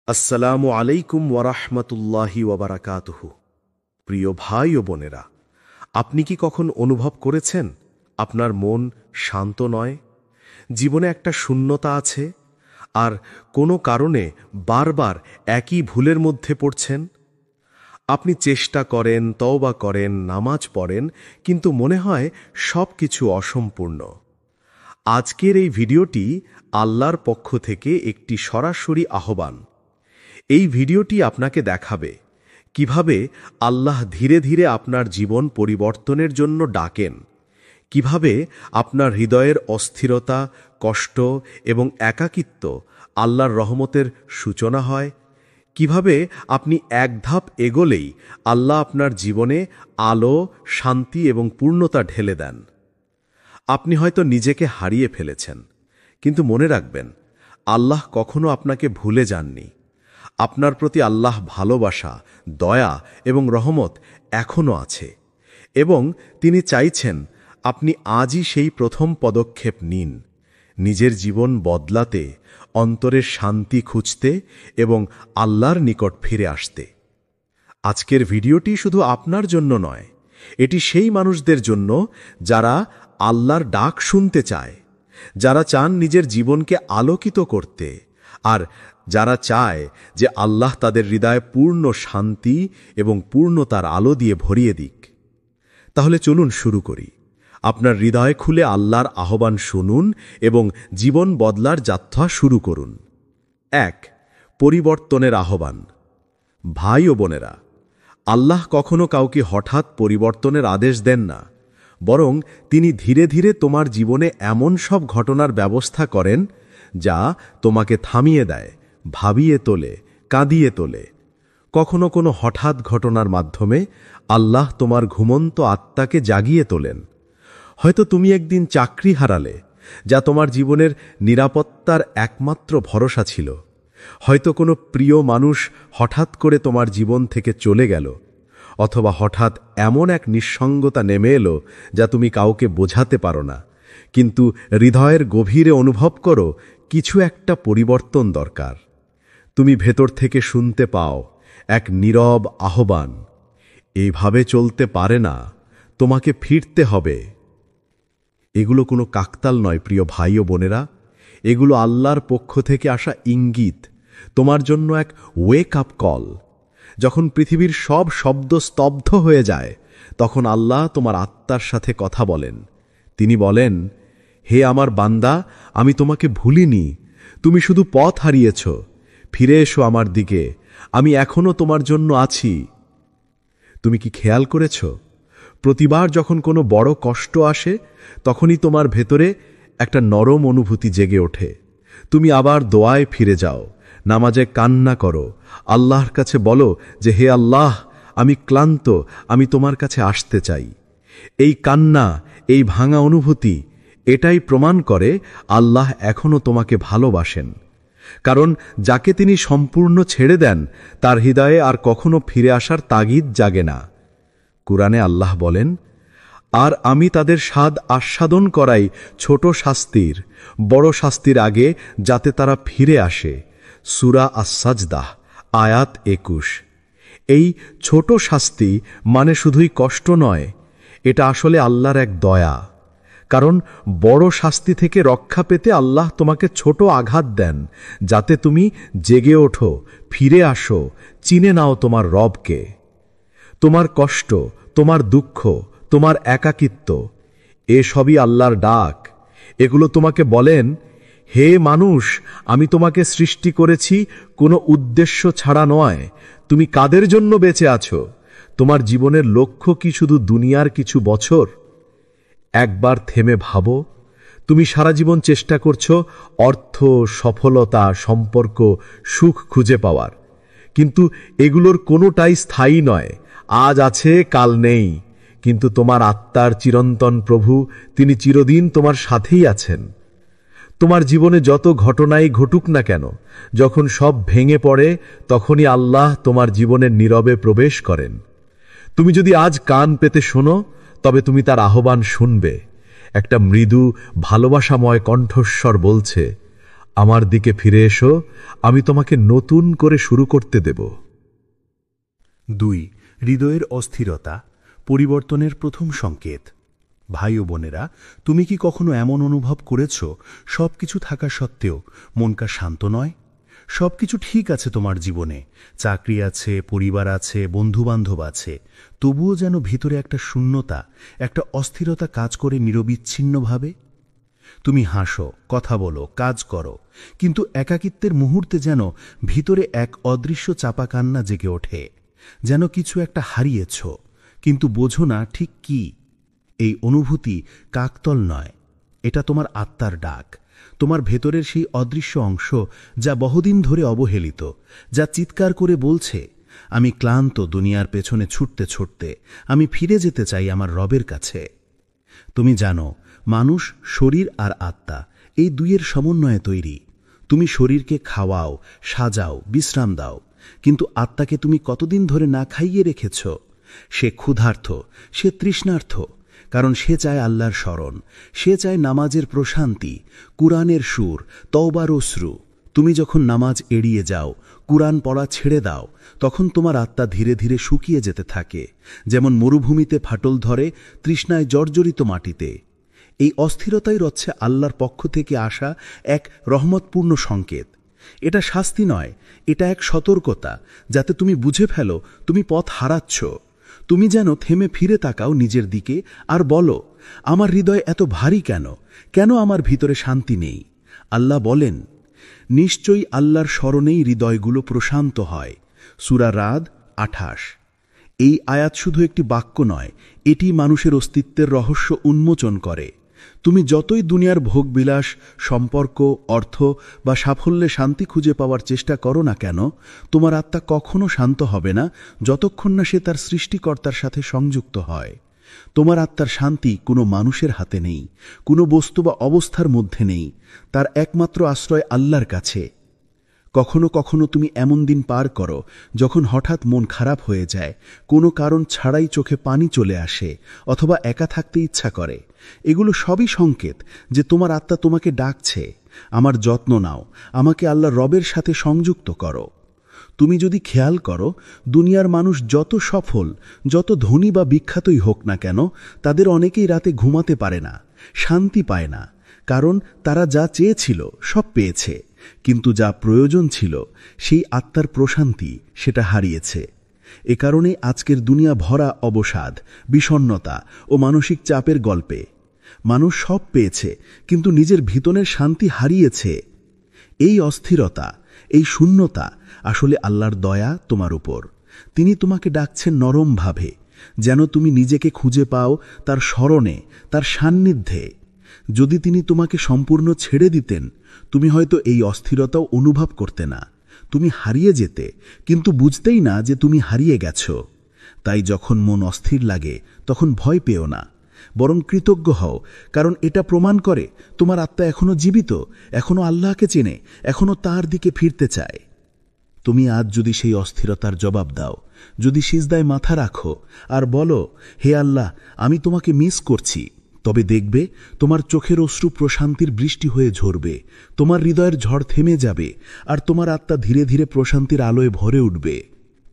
আসসালামু আলাইকুম ওয়ারাহমাতুল্লাহি ওয়াবারাকাতুহু। প্রিয় ভাই ও বোনেরা, আপনি কি কখন অনুভব করেছেন আপনার মন শান্ত নয়? জীবনে একটা শূন্যতা আছে, আর কোনো কারণে বারবার একই ভুলের মধ্যে পড়ছেন? আপনি চেষ্টা করেন, তওবা করেন, নামাজ পড়েন, কিন্তু মনে হয় সব কিছু অসম্পূর্ণ। আজকের এই ভিডিওটি আল্লাহর পক্ষ থেকে একটি সরাসরি আহ্বান। এই ভিডিওটি আপনাকে দেখাবে কিভাবে আল্লাহ ধীরে ধীরে আপনার জীবন পরিবর্তনের জন্য ডাকেন, কিভাবে আপনার হৃদয়ের অস্থিরতা, কষ্ট এবং একাকিত্ব আল্লাহর রহমতের সূচনা হয়, কিভাবে আপনি এক ধাপ এগোলেই আল্লাহ আপনার জীবনে আলো, শান্তি এবং পূর্ণতা ঢেলে দেন। আপনি হয়তো নিজেকে হারিয়ে ফেলেছেন, কিন্তু মনে রাখবেন, আল্লাহ কখনো আপনাকে ভুলে যাননি। আপনার প্রতি আল্লাহ ভালোবাসা, দয়া এবং রহমত এখনও আছে, এবং তিনি চাইছেন আপনি আজই সেই প্রথম পদক্ষেপ নিন, নিজের জীবন বদলাতে, অন্তরের শান্তি খুঁজতে এবং আল্লাহর নিকট ফিরে আসতে। আজকের ভিডিওটি শুধু আপনার জন্য নয়, এটি সেই মানুষদের জন্য যারা আল্লাহর ডাক শুনতে চায়, যারা চান নিজের জীবনকে আলোকিত করতে, আর যারা চায় যে আল্লাহ তাদের হৃদয়ে পূর্ণ শান্তি এবং পূর্ণতার আলো দিয়ে ভরিয়ে দিক। তাহলে চলুন শুরু করি। আপনার হৃদয় খুলে আল্লাহর আহ্বান শুনুন এবং জীবন বদলার যাত্রা শুরু করুন। ১. পরিবর্তনের আহ্বান। ভাই ও বোনেরা, আল্লাহ কখনো কাউকে হঠাৎ পরিবর্তনের আদেশ দেন না, বরং তিনি ধীরে ধীরে তোমার জীবনে এমন সব ঘটনার ব্যবস্থা করেন যা তোমাকে থামিয়ে দেয়, ভাবিয়ে তোলে, কাঁদিয়ে তোলে। কখনো কোনো হঠাৎ ঘটনার মাধ্যমে আল্লাহ তোমার ঘুমন্ত আত্মাকে জাগিয়ে তোলেন। হয়তো তুমি একদিন চাকরি হারালে, যা তোমার জীবনের নিরাপত্তার একমাত্র ভরসা ছিল। হয়তো কোনো প্রিয় মানুষ হঠাৎ করে তোমার জীবন থেকে চলে গেল, অথবা হঠাৎ এমন এক নিঃসঙ্গতা নেমে এলো যা তুমি কাউকে বোঝাতে পারো না, কিন্তু হৃদয়ের গভীরে অনুভব করো কিছু একটা পরিবর্তন দরকার। তুমি ভেতর থেকে শুনতে পাও এক নীরব আহ্বান, এইভাবে চলতে পারে না, তোমাকে ফিরতে হবে। এগুলো কোনো কাকতাল নয় প্রিয় ভাই ও বোনেরা, এগুলো আল্লাহর পক্ষ থেকে আসা ইঙ্গিত, তোমার জন্য এক ওয়েক আপ কল। যখন পৃথিবীর সব শব্দ স্তব্ধ হয়ে যায়, তখন আল্লাহ তোমার আত্মার সাথে কথা বলেন। তিনি বলেন, হে আমার বান্দা, আমি তোমাকে ভুলিনি, তুমি শুধু পথ হারিয়েছ, ফিরে এসো আমার দিকে, আমি এখনো তোমার জন্য আছি। তুমি কি খেয়াল করেছ, প্রতিবার যখন কোনো বড় কষ্ট আসে, তখনই তোমার ভেতরে একটা নরম অনুভূতি জেগে ওঠে। তুমি আবার দোয়ায় ফিরে যাও, নামাজে কান্না করো, আল্লাহর কাছে বলো যে হে আল্লাহ, আমি ক্লান্ত, আমি তোমার কাছে আসতে চাই। এই কান্না, এই ভাঙা অনুভূতি, এটাই প্রমাণ করে আল্লাহ এখনো তোমাকে ভালোবাসেন। কারণ যাকে তিনি সম্পূর্ণ ছেড়ে দেন, তার হৃদয়ে আর কখনো ফিরে আসার তাগিদ জাগে না। কুরআনে আল্লাহ বলেন, আর আমি তাদের স্বাদ আস্বাদন করাই ছোট শাস্তির, বড় শাস্তির আগে, যাতে তারা ফিরে আসে। সূরা আস-সাজদাহ, আয়াত ২১। এই ছোট শাস্তি মানে শুধুই কষ্ট নয়, এটা আসলে আল্লাহর এক দয়া। কারণ বড় শাস্তি থেকে রক্ষা পেতে আল্লাহ তোমাকে ছোট আঘাত দেন, যাতে তুমি জেগে ওঠো, ফিরে আসো, চিনে নাও তোমার রবকে। তোমার কষ্ট, তোমার দুঃখ, তোমার একাকিত্ব, এসবই আল্লাহর ডাক। এগুলো তোমাকে বলেন, হে মানুষ, আমি তোমাকে সৃষ্টি করেছি কোনো উদ্দেশ্য ছাড়া নয়। তুমি কাদের জন্য বেঁচে আছো? তোমার জীবনের লক্ষ্য কি শুধু দুনিয়ার কিছু বছর? একবার থেমে ভাবো, তুমি সারা জীবন চেষ্টা করছো অর্থ, সফলতা, সম্পর্ক, সুখ খুঁজে পাওয়ার, কিন্তু এগুলোর কোনোটাই স্থায়ী নয়। আজ আছে, কাল নেই, কিন্তু তোমার আত্মার চিরন্তন প্রভু, তিনি চিরদিন তোমার সাথেই আছেন। তোমার জীবনে যত ঘটনাই ঘটুক না কেন, যখন সব ভেঙে পড়ে, তখনই আল্লাহ তোমার জীবনের নীরবে প্রবেশ করেন। তুমি যদি আজ কান পেতে শোনো, তবে তুমি তার আহ্বান শুনবে। একটা মৃদু, ভালোবাসাময় কণ্ঠস্বর বলছে, আমার দিকে ফিরে এসো, আমি তোমাকে নতুন করে শুরু করতে দেব। 2. হৃদয়ের অস্থিরতা পরিবর্তনের প্রথম সংকেত। ভাই ও বোনেরা, তুমি কি কখনো এমন অনুভব করেছ সবকিছু থাকা সত্ত্বেও মনটা শান্ত নয়? সবকিছু ঠিক আছে তোমার জীবনে, চাকরি আছে, পরিবার আছে, বন্ধুবান্ধব আছে, তবুও যেন ভিতরে একটা শূন্যতা, একটা অস্থিরতা কাজ করে নিরবিচ্ছিন্নভাবে। তুমি হাসো, কথা বলো, কাজ করো, কিন্তু একাকিত্বের মুহূর্তে যেন ভিতরে এক অদৃশ্য চাপা কান্না জেগে ওঠে, যেন কিছু একটা হারিয়েছ, কিন্তু বোঝো না ঠিক কি। এই অনুভূতি কাকতল নয়, এটা তোমার আত্মার ডাক, তোমার ভেতরের সেই অদৃশ্য অংশ যা বহুদিন ধরে অবহেলিত, যা চিৎকার করে বলছে, আমি ক্লান্ত দুনিয়ার পেছনে ছুটতে ছুটতে, আমি ফিরে যেতে চাই আমার রবের কাছে। তুমি জানো, মানুষ শরীর আর আত্মা এই দুইয়ের সমন্বয়ে তৈরি। তুমি শরীরকে খাওয়াও, সাজাও, বিশ্রাম দাও, কিন্তু আত্মাকে তুমি কতদিন ধরে না খাইয়ে রেখেছ? সে ক্ষুধার্ত, সে তৃষ্ণার্ত, কারণ সে চায় আল্লাহর স্মরণ, সে চায় নামাজের প্রশান্তি, কুরআনের সুর, তওবার অশ্রু। তুমি যখন নামাজ এড়িয়ে যাও, কুরআন পড়া ছেড়ে দাও, তখন তোমার আত্মা ধীরে ধীরে শুকিয়ে যেতে থাকে, যেমন মরুভূমিতে ফাটল ধরে তৃষ্ণায় জর্জরিত মাটিতে। এই অস্থিরতাই রচ্ছে আল্লাহর পক্ষ থেকে আসা এক রহমতপূর্ণ সংকেত। এটা শাস্তি নয়, এটা এক সতর্কতা, যাতে তুমি বুঝে ফেলো তুমি পথ হারাচ্ছ। তুমি যেন থেমে ফিরে তাকাও নিজের দিকে আর বলো, আমার হৃদয় এত ভারী কেন? কেন আমার ভিতরে শান্তি নেই? আল্লাহ বলেন, নিশ্চয়ই আল্লাহর স্মরণেই হৃদয়গুলো প্রশান্ত হয়। সূরা রাদ 28। এই আয়াত শুধু একটি বাক্য নয়, এটি মানুষের অস্তিত্বের রহস্য উন্মোচন করে। তুমি যতই দুনিয়ার ভোগবিলাস, সম্পর্ক, অর্থ বা সাফল্যে শান্তি খুঁজে পাওয়ার চেষ্টা করো না কেন, তোমার আত্মা কখনো শান্ত হবে না যতক্ষণ না সে তার সৃষ্টিকর্তার সাথে সংযুক্ত হয়। তোমার আত্মার শান্তি কোনো মানুষের হাতে নেই, কোনো বস্তু বা অবস্থার মধ্যে নেই, তার একমাত্র আশ্রয় আল্লাহর কাছে। কখনো কখনো তুমি এমন দিন পার করো যখন হঠাৎ মন খারাপ হয়ে যায়, কোনো কারণ ছাড়াই চোখে পানি চলে আসে, অথবা একা থাকতে ইচ্ছা করে। এগুলো সবই সংকেত যে তোমার আত্মা তোমাকে ডাকছে, আমার যত্ন নাও, আমাকে আল্লাহ রবের সাথে সংযুক্ত করো। তুমি যদি খেয়াল করো, দুনিয়ার মানুষ যত সফল, যত ধনী বা বিখ্যাতই হোক না কেন, তাদের অনেকেই রাতে ঘুমাতে পারে না, শান্তি পায় না, কারণ তারা যা চেয়েছিল সব পেয়েছে, কিন্তু যা প্রয়োজন ছিল, সেই আত্মার প্রশান্তি, সেটা হারিয়েছে। এ কারণেই আজকের দুনিয়া ভরা অবসাদ, বিষণ্ণতা ও মানসিক চাপের গল্পে। মানুষ সব পেয়েছে, কিন্তু নিজের ভিতরের শান্তি হারিয়েছে। এই অস্থিরতা, এই শূন্যতা আসলে আল্লাহর দয়া তোমার উপর। তিনি তোমাকে ডাকছেন নরমভাবে, যেন তুমি নিজেকে খুঁজে পাও তার স্মরণে, তার সান্নিধ্যে। যদি তিনি তোমাকে সম্পূর্ণ ছেড়ে দিতেন, তুমি হয়তো এই অস্থিরতাও অনুভব করতে না। তুমি হারিয়ে যেতে, কিন্তু বুঝতেই না যে তুমি হারিয়ে গেছ। তাই যখন মন অস্থির লাগে, তখন ভয় পেও না, বরং কৃতজ্ঞ হও, কারণ এটা প্রমাণ করে তোমার আত্মা এখনো জীবিত, এখনো আল্লাহকে চেনে, এখনো তার দিকে ফিরতে চায়। তুমি আজ যদি সেই অস্থিরতার জবাব দাও, যদি সিজদায় মাথা রাখো আর বলো, হে আল্লাহ, আমি তোমাকে মিস করছি, তবে দেখবে তোমার চোখের অশ্রু প্রশান্তির বৃষ্টি হয়ে ঝরবে, তোমার হৃদয়ের ঝড় থেমে যাবে, আর তোমার আত্মা ধীরে ধীরে প্রশান্তির আলোয় ভরে উঠবে।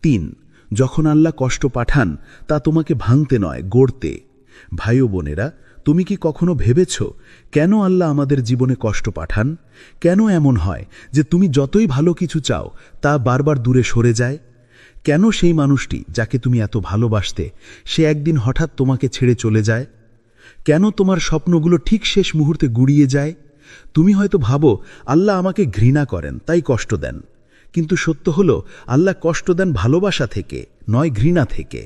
3. যখন আল্লাহ কষ্ট পাঠান, তা তোমাকে ভাঙতে নয়, গড়তে। ভাই ও বোনেরা, তুমি কি কখনো ভেবেছ কেন আল্লাহ আমাদের জীবনে কষ্ট পাঠান? কেন এমন হয় যে তুমি যতই ভালো কিছু চাও, তা বারবার দূরে সরে যায়? কেন সেই মানুষটি যাকে তুমি এত ভালোবাসতে, সে একদিন হঠাৎ তোমাকে ছেড়ে চলে যায়? কেন তোমার স্বপ্নগুলো ঠিক শেষ মুহূর্তে গুড়িয়ে যায়? তুমি হয়তো ভাবো আল্লাহ আমাকে ঘৃণা করেন, তাই কষ্ট দেন। কিন্তু সত্য হলো, আল্লাহ কষ্ট দেন ভালোবাসা থেকে, নয় ঘৃণা থেকে।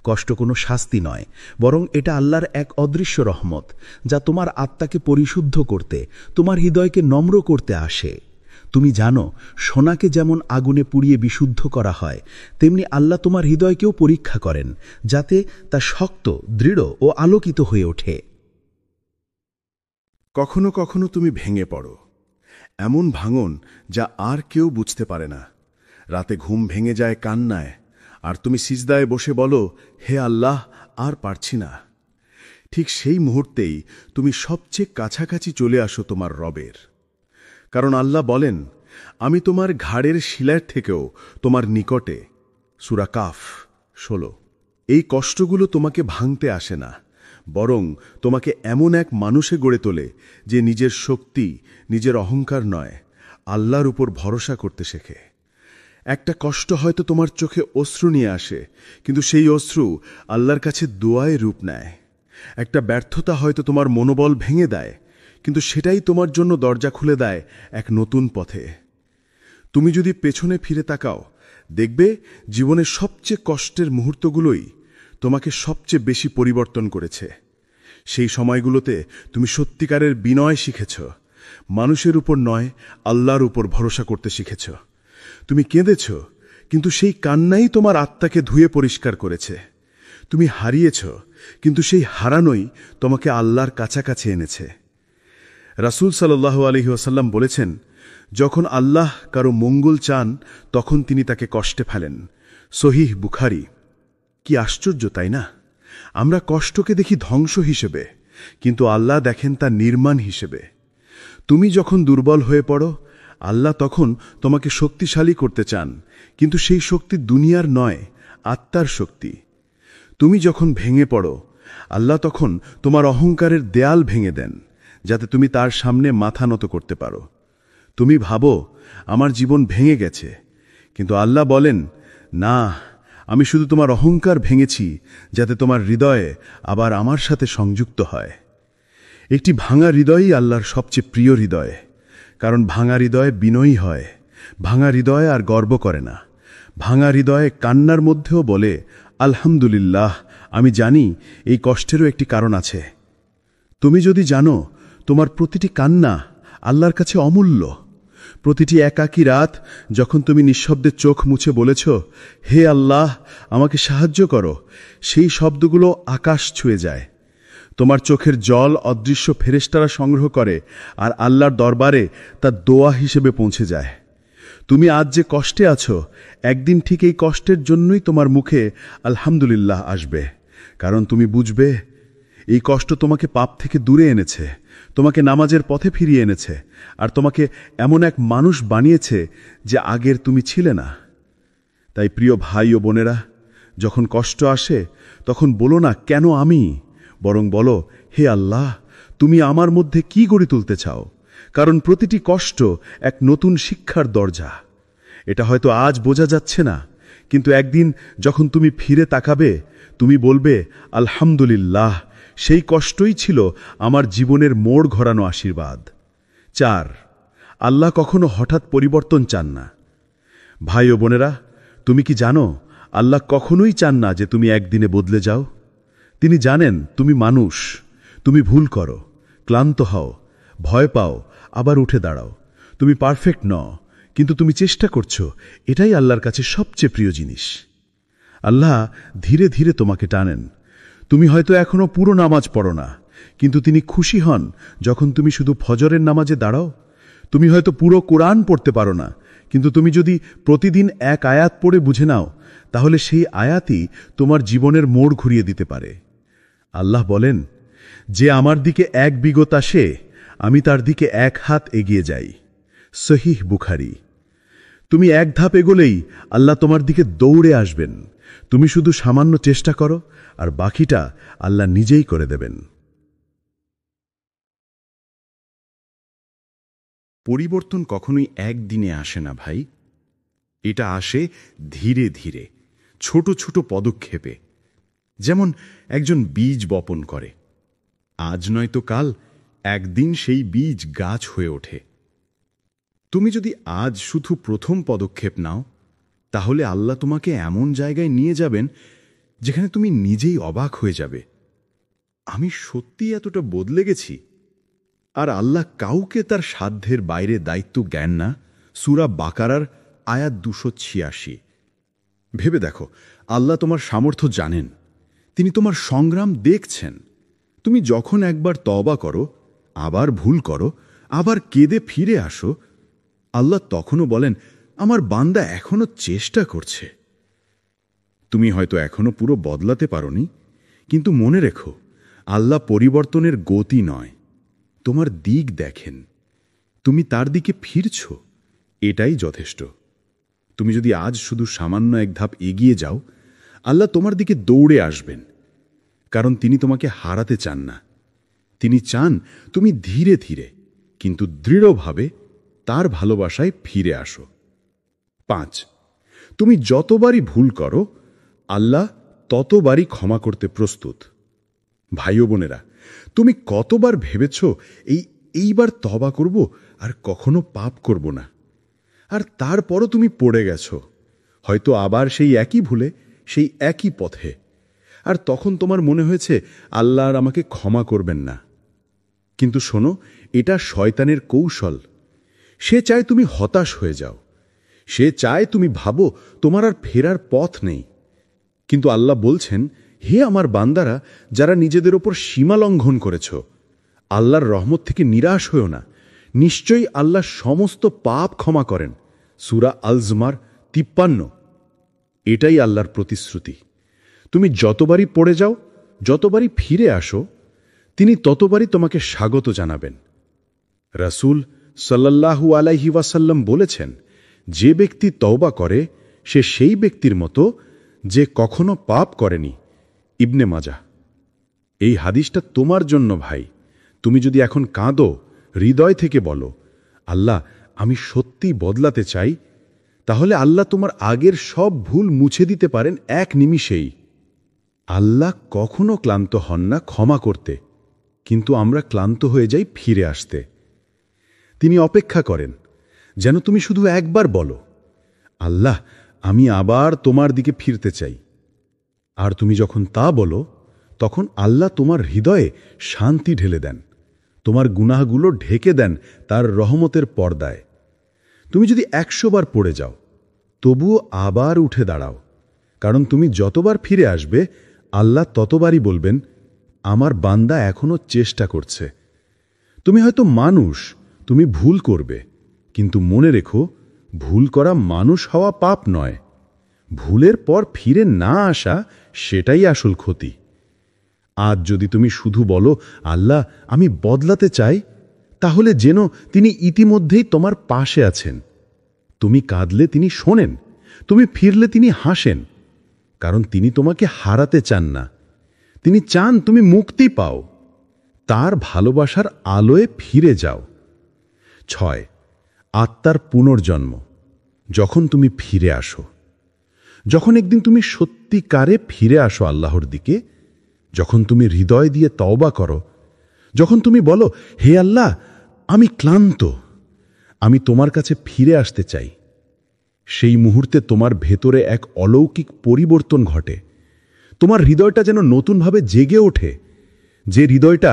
কষ্ট কোনো শাস্তি নয়, বরং এটা আল্লাহর এক অদৃশ্য রহমত, যা তোমার আত্মাকে পরিশুদ্ধ করতে, তোমার হৃদয়কে নম্র করতে আসে। তুমি জানো, সোনাকে যেমন আগুনে পুড়িয়ে বিশুদ্ধ করা হয়, তেমনি আল্লাহ তোমার হৃদয়কেও পরীক্ষা করেন, যাতে তা শক্ত, দৃঢ় ও আলোকিত হয়ে ওঠে। কখনো কখনো তুমি ভেঙে পড়ো, এমন ভাঙন যা আর কেউ বুঝতে পারে না। রাতে ঘুম ভেঙে যায় কান্নায়, আর তুমি সিজদায় বসে বলো, হে আল্লাহ, আর পারছি না। ঠিক সেই মুহূর্তেই তুমি সবচেয়ে কাছাকাছি চলে আসো তোমার রবের। কারণ আল্লাহ বলেন, আমি তোমার ঘাড়ের শিলার থেকেও তোমার নিকটে। সূরা কাফ 16। এই কষ্টগুলো তোমাকে ভাঙতে আসে না, বরং তোমাকে এমন এক মানুষে গড়ে তোলে যে নিজের শক্তি, নিজের অহংকার নয়, আল্লাহর উপর ভরসা করতে শেখে। একটা কষ্ট হয়তো তোমার চোখে অশ্রু নিয়ে আসে, কিন্তু সেই অশ্রু আল্লাহর কাছে দোয়ায় রূপ নেয়। একটা ব্যর্থতা হয়তো তোমার মনোবল ভেঙে দেয়, কিন্তু সেটাই তোমার জন্য দরজা খুলে দেয় এক নতুন পথে। তুমি যদি পেছনে ফিরে তাকাও, দেখবে জীবনের সবচেয়ে কষ্টের মুহূর্তগুলোই তোমাকে সবচেয়ে বেশি পরিবর্তন করেছে। সেই সময়গুলোতে তুমি সত্যিকারের বিনয় শিখেছ, মানুষের উপর নয় আল্লাহর উপর ভরসা করতে শিখেছ। তুমি কেঁদেছ, কিন্তু সেই কান্নাই তোমার আত্মাকে ধুয়ে পরিষ্কার করেছে। তুমি হারিয়েছ, কিন্তু সেই হারানোই তোমাকে আল্লাহর কাছাকাছি এনেছে। রাসূল সাল্লাল্লাহু আলাইহি ওয়াসাল্লাম বলেছেন, যখন আল্লাহ কারো মঙ্গল চান তখন তিনি তাকে কষ্টে ফেলেন। সহিহ বুখারী। কি আশ্চর্য, তাই না? আমরা কষ্টকে দেখি ধ্বংস হিসেবে, কিন্তু আল্লাহ দেখেন তা নির্মাণ হিসেবে। তুমি যখন দুর্বল হয়ে পড়ো, আল্লাহ তখন তোমাকে শক্তিশালী করতে চান, কিন্তু সেই শক্তি দুনিয়ার নয়, আত্মার শক্তি। তুমি যখন ভেঙে পড়ো, আল্লাহ তখন তোমার অহংকারের দেয়াল ভেঙে দেন, যাতে তুমি তার সামনে মাথা নত করতে পারো। তুমি ভাবো, আমার জীবন ভেঙে গেছে, কিন্তু আল্লাহ বলেন, না, আমি শুধু তোমার অহংকার ভেঙেছি, যাতে তোমার হৃদয়ে আবার আমার সাথে সংযুক্ত হয়। একটি ভাঙা হৃদয়ই আল্লাহর সবচেয়ে প্রিয় হৃদয়, কারণ ভাঙা হৃদয় বিনয়ী হয়। ভাঙা হৃদয় আর গর্ব করে না। ভাঙা হৃদয়ে কান্নার মধ্যেও বলে, আলহামদুলিল্লাহ, আমি জানি এই কষ্টেরও একটি কারণ আছে। তুমি যদি জানো তোমার প্রতিটি কান্না আল্লাহর কাছে অমূল্য, প্রতিটি একাকী রাত যখন তুমি নিঃশব্দে চোখ মুছে বলেছ, হে আল্লাহ, আমাকে সাহায্য করো, সেই শব্দগুলো আকাশ ছুঁয়ে যায়। তোমার চোখের জল অদৃশ্য ফেরেশতারা সংগ্রহ করে, আর আল্লাহর দরবারে তা দোয়া হিসেবে পৌঁছে যায়। তুমি আজ যে কষ্টে আছো, একদিন ঠিক এই কষ্টের জন্যই তোমার মুখে আলহামদুলিল্লাহ আসবে, কারণ তুমি বুঝবে এই কষ্ট তোমাকে পাপ থেকে দূরে এনেছে, তোমাকে নামাজের পথে ফিরিয়ে এনেছে, আর তোমাকে এমন এক মানুষ বানিয়েছে যে আগের তুমি ছিলে না। তাই প্রিয় ভাই ও বোনেরা, যখন কষ্ট আসে তখন বলো না কেন আমি, বরং বলো, হে আল্লাহ, তুমি আমার মধ্যে কি গড়ে তুলতে চাও, কারণ প্রতিটি কষ্ট এক নতুন শিক্ষার দরজা। এটা হয়তো আজ বোঝা যাচ্ছে না, কিন্তু একদিন যখন তুমি ফিরে তাকাবে, তুমি বলবে, আলহামদুলিল্লাহ, সেই কষ্টই ছিল আমার জীবনের মোড় ঘোরানো আশীর্বাদ। 4, আল্লাহ কখনো হঠাৎ পরিবর্তন চান না। ভাই ও বোনেরা, তুমি কি জানো, আল্লাহ কখনোই চান না যে তুমি একদিনে বদলে যাও। তিনি জানেন তুমি মানুষ, তুমি ভুল করো, ক্লান্ত হও, ভয় পাও, আবার উঠে দাঁড়াও। তুমি পারফেক্ট নও, কিন্তু তুমি চেষ্টা করছো, এটাই আল্লাহর কাছে সবচেয়ে প্রিয় জিনিস। আল্লাহ ধীরে ধীরে তোমাকে টানেন। তুমি হয়তো এখনো পুরো নামাজ পড়ো না, কিন্তু তিনি খুশি হন যখন তুমি শুধু ফজরের নামাজে দাঁড়াও। তুমি হয়তো পুরো কোরআন পড়তে পারো না, কিন্তু তুমি যদি প্রতিদিন এক আয়াত পড়ে বুঝে নাও, তাহলে সেই আয়াতই তোমার জীবনের মোড় ঘুরিয়ে দিতে পারে। আল্লাহ বলেন, যে আমার দিকে এক বিগত আসে, আমি তার দিকে এক হাত এগিয়ে যাই। সহিহ বুখারী। তুমি এক ধাপ এগোলেই আল্লাহ তোমার দিকে দৌড়ে আসবেন। তুমি শুধু সামান্য চেষ্টা করো, আর বাকিটা আল্লাহ নিজেই করে দেবেন। পরিবর্তন কখনোই একদিনে আসে না ভাই, এটা আসে ধীরে ধীরে, ছোট ছোট পদক্ষেপে। যেমন একজন বীজ বপন করে, আজ নয়তো কাল একদিন সেই বীজ গাছ হয়ে ওঠে। তুমি যদি আজ শুধু প্রথম পদক্ষেপ নাও, তাহলে আল্লাহ তোমাকে এমন জায়গায় নিয়ে যাবেন যেখানে তুমি নিজেই অবাক হয়ে যাবে, আমি সত্যি এতটা বদলে গেছি। আর আল্লাহ কাউকে তার সাধ্যের বাইরে দায়িত্ব জ্ঞান না। সূরা বাকারার আয়াত 286। ভেবে দেখো, আল্লাহ তোমার সামর্থ্য জানেন, তিনি তোমার সংগ্রাম দেখছেন। তুমি যখন একবার তওবা করো, আবার ভুল করো, আবার কেঁদে ফিরে আসো, আল্লাহ তখনও বলেন, আমার বান্দা এখনো চেষ্টা করছে। তুমি হয়তো এখনো পুরো বদলাতে পারোনি, কিন্তু মনে রেখো, আল্লাহ পরিবর্তনের গতি নয়, তোমার দিক দেখেন। তুমি তার দিকে ফিরছ, এটাই যথেষ্ট। তুমি যদি আজ শুধু সামান্য এক ধাপ এগিয়ে যাও, আল্লাহ তোমার দিকে দৌড়ে আসবেন, কারণ তিনি তোমাকে হারাতে চান না। তিনি চান তুমি ধীরে ধীরে কিন্তু দৃঢ়ভাবে তার ভালোবাসায় ফিরে আসো। 5, তুমি যতবারই ভুল করো, আল্লাহ ততবারই ক্ষমা করতে প্রস্তুত। ভাই ও বোনেরা, তুমি কতবার ভেবেছ এইবার তওবা করব আর কখনো পাপ করব না, আর তারপরও তুমি পড়ে গেছ, হয়তো আবার সেই একই ভুলে, সেই একই পথে, আর তখন তোমার মনে হয়েছে আল্লাহ আর আমাকে ক্ষমা করবেন না। কিন্তু শোনো, এটা শয়তানের কৌশল। সে চায় তুমি হতাশ হয়ে যাও, সে চায় তুমি ভাবো তোমার আর ফেরার পথ নেই। কিন্তু আল্লাহ বলছেন, হে আমার বান্দারা যারা নিজেদের ওপর সীমা লঙ্ঘন করেছ, আল্লাহর রহমত থেকে নিরাশ হও না। নিশ্চয়ই আল্লাহ সমস্ত পাপ ক্ষমা করেন। সূরা আল-জুমার 53। এটাই আল্লাহর প্রতিশ্রুতি। তুমি যতবারই পড়ে যাও, যতবারই ফিরে আসো, তিনি ততবারই তোমাকে স্বাগত জানাবেন। রাসূল সাল্লাল্লাহু আলাইহি ওয়াসাল্লাম বলেছেন, যে ব্যক্তি তওবা করে সে সেই ব্যক্তির মতো যে কখনো পাপ করেনি। ইবনে মাজাহ। এই হাদিসটা তোমার জন্য ভাই। তুমি যদি এখন কাঁদো, হৃদয় থেকে বলো, আল্লাহ আমি সত্যিই বদলাতে চাই, তাহলে আল্লাহ তোমার আগের সব ভুল মুছে দিতে পারেন এক নিমিষেই। আল্লাহ কখনো ক্লান্ত হন না ক্ষমা করতে, কিন্তু আমরা ক্লান্ত হয়ে যাই ফিরে আসতে। তিনি অপেক্ষা করেন যেন তুমি শুধু একবার বলো, আল্লাহ আমি আবার তোমার দিকে ফিরতে চাই। আর তুমি যখন তা বলো, তখন আল্লাহ তোমার হৃদয়ে শান্তি ঢেলে দেন, তোমার গুনাহগুলো ঢেকে দেন তার রহমতের পর্দায়। তুমি যদি 100 বার পড়ে যাও, তবুও আবার উঠে দাঁড়াও, কারণ তুমি যতবার ফিরে আসবে, আল্লাহ ততবারই বলবেন, আমার বান্দা এখনো চেষ্টা করছে। তুমি হয়তো মানুষ, তুমি ভুল করবে, কিন্তু মনে রেখো, ভুল করা মানুষ হওয়া পাপ নয়। ভুলের পর ফিরে না আসা, সেটাই আসল ক্ষতি। আজ যদি তুমি শুধু বলো, আল্লাহ আমি বদলাতে চাই, তাহলে যেন তিনি ইতিমধ্যেই তোমার পাশে আছেন। তুমি কাঁদলে তিনি শোনেন, তুমি ফিরলে তিনি হাসেন, কারণ তিনি তোমাকে হারাতে চান না। তিনি চান তুমি মুক্তি পাও, তার ভালোবাসার আলোয় ফিরে যাও। 6, আত্মার পুনর্জন্ম। যখন তুমি ফিরে আসো, যখন একদিন তুমি সত্যিকারে ফিরে আসো আল্লাহর দিকে, যখন তুমি হৃদয় দিয়ে তওবা করো, যখন তুমি বলো, হে আল্লাহ আমি ক্লান্ত, আমি তোমার কাছে ফিরে আসতে চাই, সেই মুহূর্তে তোমার ভেতরে এক অলৌকিক পরিবর্তন ঘটে। তোমার হৃদয়টা যেন নতুনভাবে জেগে ওঠে। যে হৃদয়টা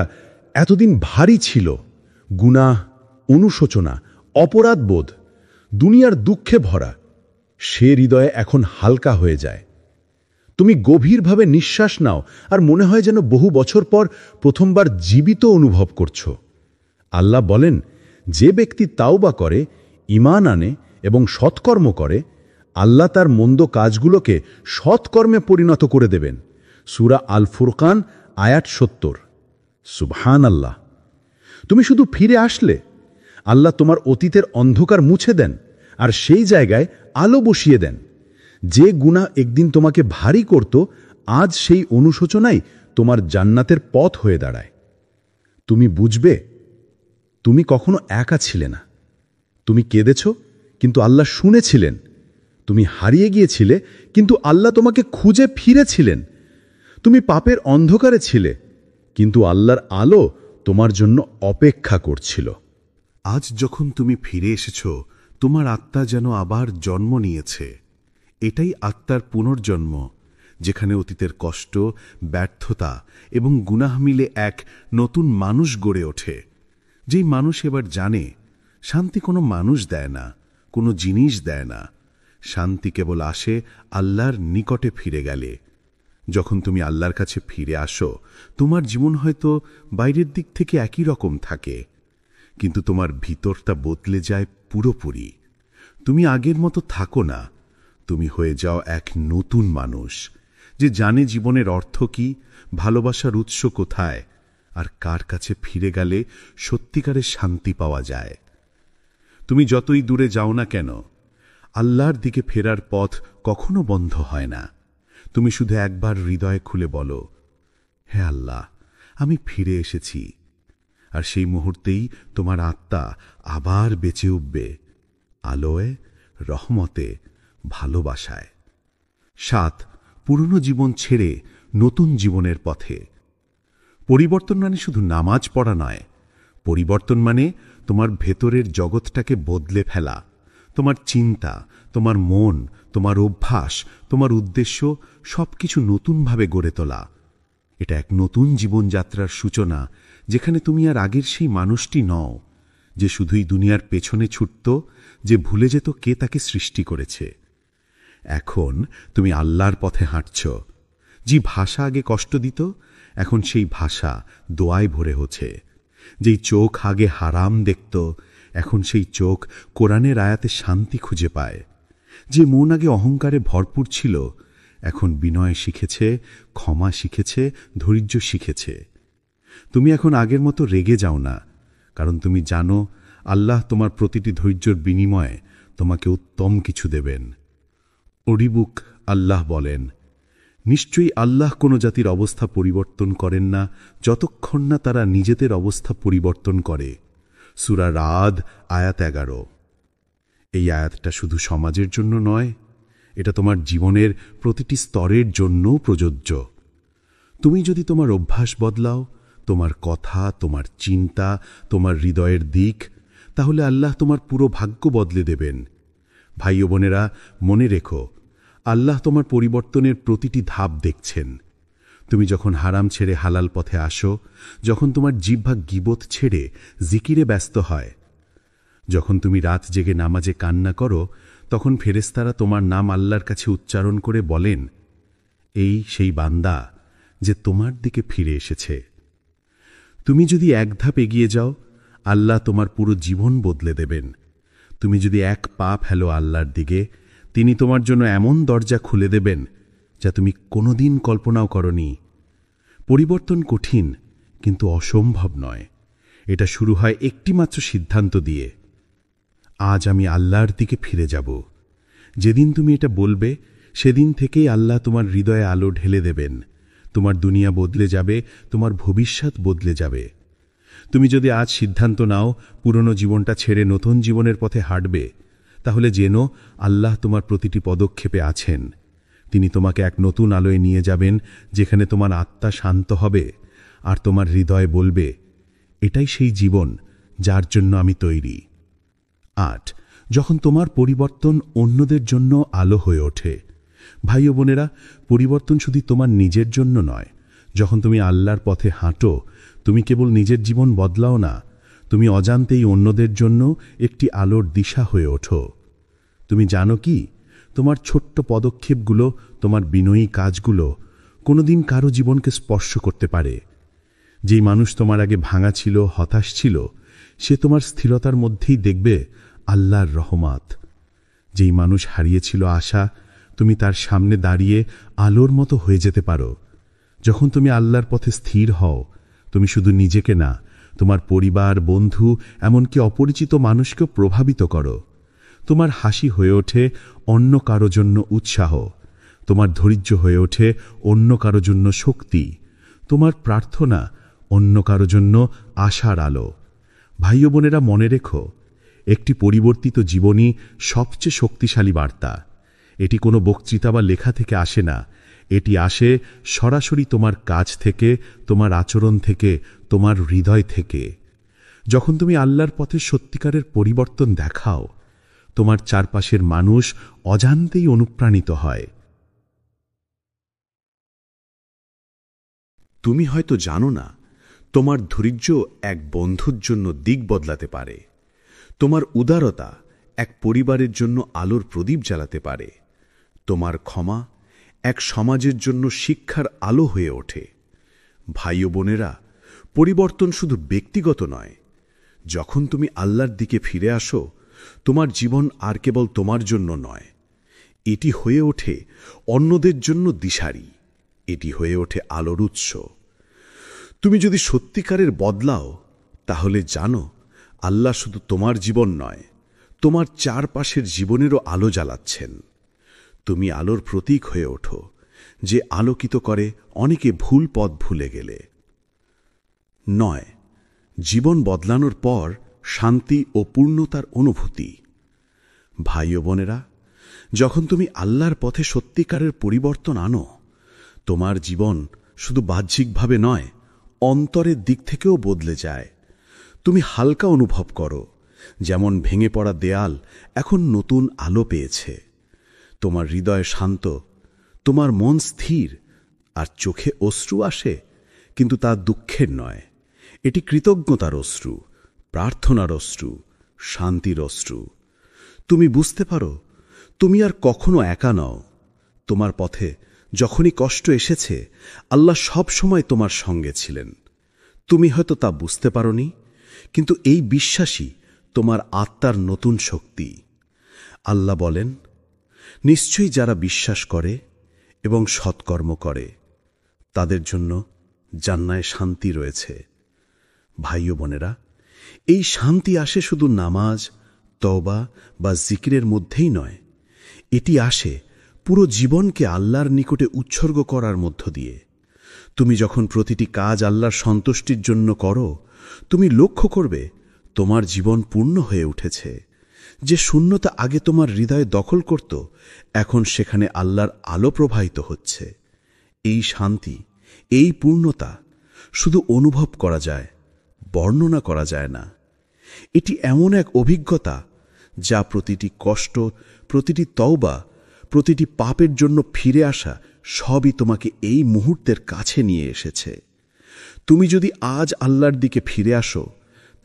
এতদিন ভারী ছিল, গুনাহ, অনুশোচনা, অপরাধবোধ, দুনিয়ার দুঃখে ভরা, সে হৃদয়ে এখন হালকা হয়ে যায়। তুমি গভীরভাবে নিঃশ্বাস নাও, আর মনে হয় যেন বহু বছর পর প্রথমবার জীবিত অনুভব করছো। আল্লাহ বলেন, যে ব্যক্তি তাওবা করে, ঈমান আনে এবং সৎকর্ম করে, আল্লাহ তার মন্দ কাজগুলোকে সৎকর্মে পরিণত করে দেবেন। সূরা আল ফুরকান আয়াত 70। সুবহানাল্লাহ। তুমি শুধু ফিরে আসলে, আল্লাহ তোমার অতীতের অন্ধকার মুছে দেন, আর সেই জায়গায় আলো বসিয়ে দেন। যে গুনাহ একদিন তোমাকে ভারী করত, আজ সেই অনুশোচনাই তোমার জান্নাতের পথ হয়ে দাঁড়ায়। তুমি বুঝবে, তুমি কখনো একা ছিলে না। তুমি কেঁদেছ, কিন্তু আল্লাহ শুনেছিলেন। তুমি হারিয়ে গিয়েছিলে, কিন্তু আল্লাহ তোমাকে খুঁজে ফিরেছিলেন। তুমি পাপের অন্ধকারে ছিলে, কিন্তু আল্লাহর আলো তোমার জন্য অপেক্ষা করছিল। আজ যখন তুমি ফিরে এসেছ, তোমার আত্মা যেন আবার জন্ম নিয়েছে। এটাই আত্মার পুনর্জন্ম, যেখানে অতীতের কষ্ট, ব্যর্থতা এবং গুনাহ মিলে এক নতুন মানুষ গড়ে ওঠে। যেই মানুষ এবার জানে, শান্তি কোনো মানুষ দেয় না, কোনো জিনিস দেয় না। শান্তি কেবল আসে আল্লাহর নিকটে ফিরে গেলে। যখন তুমি আল্লাহর কাছে ফিরে আসো, তোমার জীবন হয়তো বাইরের দিক থেকে একই রকম থাকে, কিন্তু তোমার ভিতরটা বদলে যায় পুরোপুরি। তুমি আগের মতো থাকো না, তুমি হয়ে যাও এক নতুন মানুষ, যে জানে জীবনের অর্থ কি, ভালোবাসার উৎস কোথায়, আর কার কাছে ফিরে গেলে সত্যিকারের শান্তি পাওয়া যায়। তুমি যতই দূরে যাও না কেন, আল্লাহর দিকে ফেরার পথ কখনো বন্ধ হয় না। তুমি শুধু একবার হৃদয় খুলে বলো, হে আল্লাহ, আমি ফিরে এসেছি। আর সেই মুহূর্তেই তোমার আত্মা আবার বেঁচে উঠবে আলোয়, রহমতে, ভালোবাসায়। 7. পুরনো জীবন ছেড়ে নতুন জীবনের পথে। পরিবর্তন মানে শুধু নামাজ পড়া নয়। পরিবর্তন মানে তোমার ভেতরের জগৎটাকে বদলে ফেলা। তোমার চিন্তা, তোমার মন, তোমার অভ্যাস, তোমার উদ্দেশ্য সবকিছু নতুনভাবে গড়ে তোলা। এটা এক নতুন জীবনযাত্রার সূচনা, যেখানে তুমি আর আগের সেই মানুষটি নও যে শুধুই দুনিয়ার পেছনে ছুটত, যে ভুলে যেত কে তাকে সৃষ্টি করেছে। এখন তুমি আল্লাহর পথে হাঁটছ। যে ভাষা আগে কষ্ট দিত, এখন সেই ভাষা দোয়ায় ভরে হচ্ছে। যেই চোখ আগে হারাম দেখত, এখন সেই চোখ কোরআনের আয়াতে শান্তি খুঁজে পায়। যে মন আগে অহংকারে ভরপুর ছিল, এখন বিনয় শিখেছে, ক্ষমা শিখেছে, ধৈর্য শিখেছে। তুমি এখন আগের মতো রেগে যাও না, কারণ তুমি জানো আল্লাহ তোমার প্রতিটি ধৈর্যের বিনিময়ে তোমাকে উত্তম কিছু দেবেন। অডিবুক আল্লাহ বলেন, নিশ্চয়ই আল্লাহ কোনো জাতির অবস্থা পরিবর্তন করেন না যতক্ষণ না তারা নিজেদের অবস্থা পরিবর্তন করে। সূরা রাদ আয়াত 11। এই আয়াতটা শুধু সমাজের জন্য নয়, এটা তোমার জীবনের প্রতিটি স্তরের জন্যও প্রযোজ্য। তুমি যদি তোমার অভ্যাস বদলাও, তোমার কথা, তোমার চিন্তা, তোমার হৃদয়ের দিক, তাহলে আল্লাহ তোমার পুরো ভাগ্য বদলে দেবেন। ভাই ও বোনেরা, মনে রেখো, আল্লাহ তোমার পরিবর্তনের প্রতিটি ধাপ দেখছেন। তুমি যখন হারাম ছেড়ে হালাল পথে আসো, যখন তোমার জিহ্বা গীবত ছেড়ে জিকিরে ব্যস্ত হয়, যখন তুমি রাত জেগে নামাজে কান্না করো, তখন ফেরেশতারা তোমার নাম আল্লাহর কাছে উচ্চারণ করে বলেন, এই সেই বান্দা যে তোমার দিকে ফিরে এসেছে। তুমি যদি এক ধাপ এগিয়ে যাও, আল্লাহ তোমার পুরো জীবন বদলে দেবেন। তুমি যদি এক পা ফেলো আল্লাহর দিকে, তিনি তোমার জন্য এমন দরজা খুলে দেবেন যা তুমি কোনোদিন কল্পনাও করনি। পরিবর্তন কঠিন, কিন্তু অসম্ভব নয়। এটা শুরু হয় একটিমাত্র সিদ্ধান্ত দিয়ে, আজ আমি আল্লাহর দিকে ফিরে যাব। যেদিন তুমি এটা বলবে, সেদিন থেকেই আল্লাহ তোমার হৃদয়ে আলো ঢেলে দেবেন। তোমার দুনিয়া বদলে যাবে, তোমার ভবিষ্যৎ বদলে যাবে। তুমি যদি আজ সিদ্ধান্ত নাও পুরনো জীবনটা ছেড়ে নতুন জীবনের পথে হাঁটবে, তাহলে জেনো আল্লাহ তোমার প্রতিটি পদক্ষেপে আছেন। তিনি তোমাকে এক নতুন আলোয় নিয়ে যাবেন, যেখানে তোমার আত্মা শান্ত হবে আর তোমার হৃদয় বলবে, এটাই সেই জীবন যার জন্য আমি তৈরি। 8. যখন তোমার পরিবর্তন অন্যদের জন্য আলো হয়ে ওঠে। ভাই ও বোনেরা, পরিবর্তন শুধু তোমার নিজের জন্য নয়। যখন তুমি আল্লাহর পথে হাঁটো, তুমি কেবল নিজের জীবন বদলাও না, তুমি অজান্তেই অন্যদের জন্য একটি আলোর দিশা হয়ে ওঠো। তুমি জানো কি, তোমার ছোট্ট পদক্ষেপগুলো, তোমার বিনয়ী কাজগুলো কোনোদিন কারো জীবনকে স্পর্শ করতে পারে। যেই মানুষ তোমার আগে ভাঙা ছিল, হতাশ ছিল, সে তোমার স্থিরতার মধ্যেই দেখবে আল্লাহর রহমত। যেই মানুষ হারিয়েছিল আশা, তুমি তার সামনে দাঁড়িয়ে আলোর মতো হয়ে যেতে পারো। যখন তুমি আল্লাহর পথে স্থির হও, তুমি শুধু নিজেকে না, তোমার পরিবার, বন্ধু, এমনকি অপরিচিত মানুষকেও প্রভাবিত করো। তোমার হাসি হয়ে ওঠে অন্য কারো জন্য উৎসাহ, তোমার ধৈর্য হয়ে ওঠে অন্য কারো জন্য শক্তি, তোমার প্রার্থনা অন্য কারো জন্য আশার আলো। ভাই ও বোনেরা, মনে রেখো, একটি পরিবর্তিত জীবনই সবচেয়ে শক্তিশালী বার্তা। এটি কোনো বক্তৃতা বা লেখা থেকে আসে না, এটি আসে সরাসরি তোমার কাজ থেকে, তোমার আচরণ থেকে, তোমার হৃদয় থেকে। যখন তুমি আল্লাহর পথে সত্যিকারের পরিবর্তন দেখাও, তোমার চারপাশের মানুষ অজান্তেই অনুপ্রাণিত হয়। তুমি হয়তো জানো না, তোমার ধৈর্য এক বন্ধুর জন্য দিক বদলাতে পারে। তোমার উদারতা এক পরিবারের জন্য আলোর প্রদীপ জ্বালাতে পারে। তোমার ক্ষমা এক সমাজের জন্য শিক্ষার আলো হয়ে ওঠে। ভাই ও বোনেরা, পরিবর্তন শুধু ব্যক্তিগত নয়। যখন তুমি আল্লাহর দিকে ফিরে আসো, তোমার জীবন আর কেবল তোমার জন্য নয়, এটি হয়ে ওঠে অন্যদের জন্য দিশারি, এটি হয়ে ওঠে আলোর উৎস। তুমি যদি সত্যিকারের বদলাও, তাহলে জানো আল্লাহ শুধু তোমার জীবন নয়, তোমার চারপাশের জীবনেরও আলো জ্বালাচ্ছেন। তুমি আলোর প্রতীক হয়ে ওঠো, যে আলোকিত করে অনেকে ভুল পথ ভুলে গেলে। 9. জীবন বদলানোর পর শান্তি ও পূর্ণতার অনুভূতি। ভাই ও বোনেরা, যখন তুমি আল্লাহর পথে সত্যিকারের পরিবর্তন আনো, তোমার জীবন শুধু বাহ্যিকভাবে নয়, অন্তরের দিক থেকেও বদলে যায়। তুমি হালকা অনুভব করো, যেমন ভেঙে পড়া দেয়াল এখন নতুন আলো পেয়েছে। তোমার হৃদয় শান্ত, তোমার মন স্থির, আর চোখে অশ্রু আসে, কিন্তু তা দুঃখের নয়। এটি কৃতজ্ঞতার অশ্রু, প্রার্থনার অশ্রু, শান্তির অশ্রু। তুমি বুঝতে পারো তুমি আর কখনো একা নও। তোমার পথে যখনই কষ্ট এসেছে, আল্লাহ সব সময় তোমার সঙ্গে ছিলেন। তুমি হয়তো তা বুঝতে পারোনি, কিন্তু এই বিশ্বাসই তোমার আত্মার নতুন শক্তি। আল্লাহ বলেন, নিশ্চয়ই যারা বিশ্বাস করে এবং সৎকর্ম করে তাদের জন্য জান্নাতে শান্তি রয়েছে। ভাই ও বোনেরা, এই শান্তি আসে শুধু নামাজ, তওবা বা জিকিরের মধ্যেই নয়, এটি আসে পুরো জীবনকে আল্লাহর নিকটে উৎসর্গ করার মধ্য দিয়ে। তুমি যখন প্রতিটি কাজ আল্লাহর সন্তুষ্টির জন্য করো, তুমি লক্ষ্য করবে তোমার জীবন পূর্ণ হয়ে উঠেছে। যে শূন্যতা আগে তোমার হৃদয় দখল করত, এখন সেখানে আল্লাহর আলো প্রবাহিত হচ্ছে। এই শান্তি, এই পূর্ণতা শুধু অনুভব করা যায়, বর্ণনা করা যায় না। এটি এমন এক অভিজ্ঞতা যা প্রতিটি কষ্ট, প্রতিটি তওবা, প্রতিটি পাপের জন্য ফিরে আসা সবই তোমাকে এই মুহূর্তের কাছে নিয়ে এসেছে। তুমি যদি আজ আল্লাহর দিকে ফিরে আসো,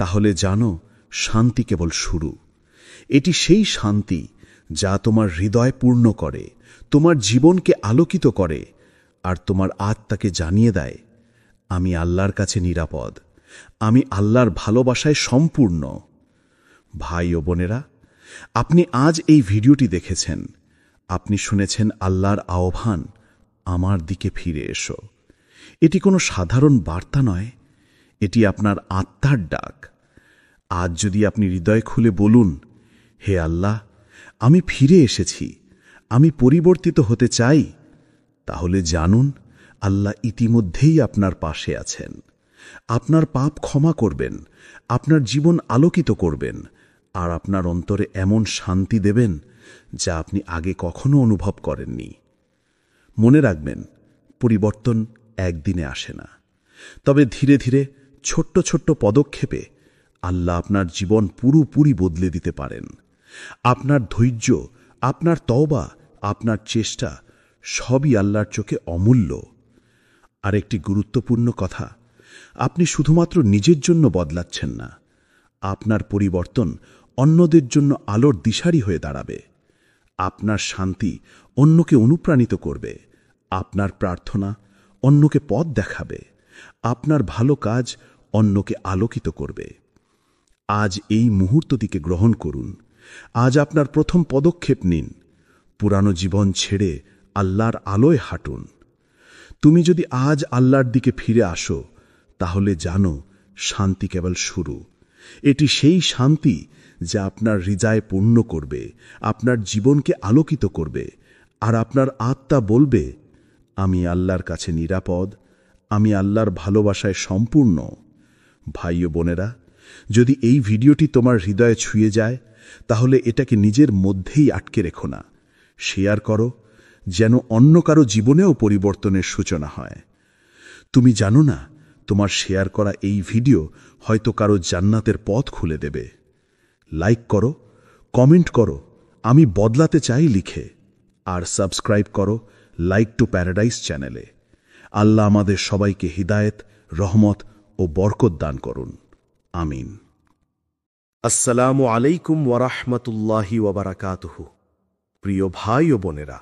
তাহলে জানো শান্তি কেবল শুরু। এটি সেই শান্তি যা তোমার হৃদয় পূর্ণ করে, তোমার জীবনকে আলোকিত করে, আর তোমার আত্মাকে জানিয়ে দেয়, আমি আল্লাহর কাছে নিরাপদ, আমি আল্লাহর ভালোবাসায় সম্পূর্ণ। ভাই ও বোনেরা, আপনি আজ এই ভিডিওটি দেখেছেন, আপনি শুনেছেন আল্লাহর আহ্বান, আমার দিকে ফিরে এসো। এটি কোনো সাধারণ বার্তা নয়, এটি আপনার আত্মার ডাক। আজ যদি আপনি হৃদয় খুলে বলুন, হে আল্লাহ, আমি ফিরে এসেছি, আমি পরিবর্তিত হতে চাই, তাহলে জানুন আল্লাহ ইতিমধ্যেই আপনার পাশে আছেন। আপনার পাপ ক্ষমা করবেন, আপনার জীবন আলোকিত করবেন, আর আপনার অন্তরে এমন শান্তি দেবেন যা আপনি আগে কখনো অনুভব করেননি। মনে রাখবেন, পরিবর্তন একদিনে আসে না, তবে ধীরে ধীরে ছোট্ট ছোট্ট পদক্ষেপে আল্লাহ আপনার জীবন পুরোপুরি বদলে দিতে পারেন। আপনার ধৈর্য, আপনার তওবা, আপনার চেষ্টা সবই আল্লাহর চোখে অমূল্য। আর একটি গুরুত্বপূর্ণ কথা, আপনি শুধুমাত্র নিজের জন্য বদলাচ্ছেন না, আপনার পরিবর্তন অন্যদের জন্য আলোর দিশারি হয়ে দাঁড়াবে। আপনার শান্তি অন্যকে অনুপ্রাণিত করবে, আপনার প্রার্থনা অন্যকে পথ দেখাবে, আপনার ভালো কাজ অন্যকে আলোকিত করবে। আজ এই মুহূর্তটিকে গ্রহণ করুন, আজ আপনার প্রথম পদক্ষেপ নিন, পুরানো জীবন ছেড়ে আল্লাহর আলোয় হাঁটুন। তুমি যদি আজ আল্লাহর দিকে ফিরে আসো, তাহলে জানো শান্তি কেবল শুরু। এটি সেই শান্তি যা আপনার হৃদয় পূর্ণ করবে, আপনার জীবনকে আলোকিত করবে, আর আপনার আত্মা বলবে, আমি আল্লাহর কাছে নিরাপদ, আমি আল্লাহর ভালোবাসায় সম্পূর্ণ। ভাই ও বোনেরা, যদি এই ভিডিওটি তোমার হৃদয়ে ছুঁয়ে যায়, তাহলে এটাকে নিজের মধ্যেই আটকে রেখো না, শেয়ার করো, যেন অন্য কারো জীবনেও পরিবর্তনের সূচনা হয়। তুমি জানো না, তোমার শেয়ার করা এই ভিডিও হয়তো কারো জান্নাতের পথ খুলে দেবে। লাইক করো, কমেন্ট করো, আমি বদলাতে চাই লিখে, আর সাবস্ক্রাইব করো লাইক টু প্যারাডাইস চ্যানেলে। আল্লাহ আমাদের সবাইকে হিদায়েত, রহমত ও বরকত দান করুন। আমিন। আসসালামু আলাইকুম ওয়ারাহমাতুল্লাহি ওয়াবারাকাতুহু। প্রিয় ভাই ও বোনেরা,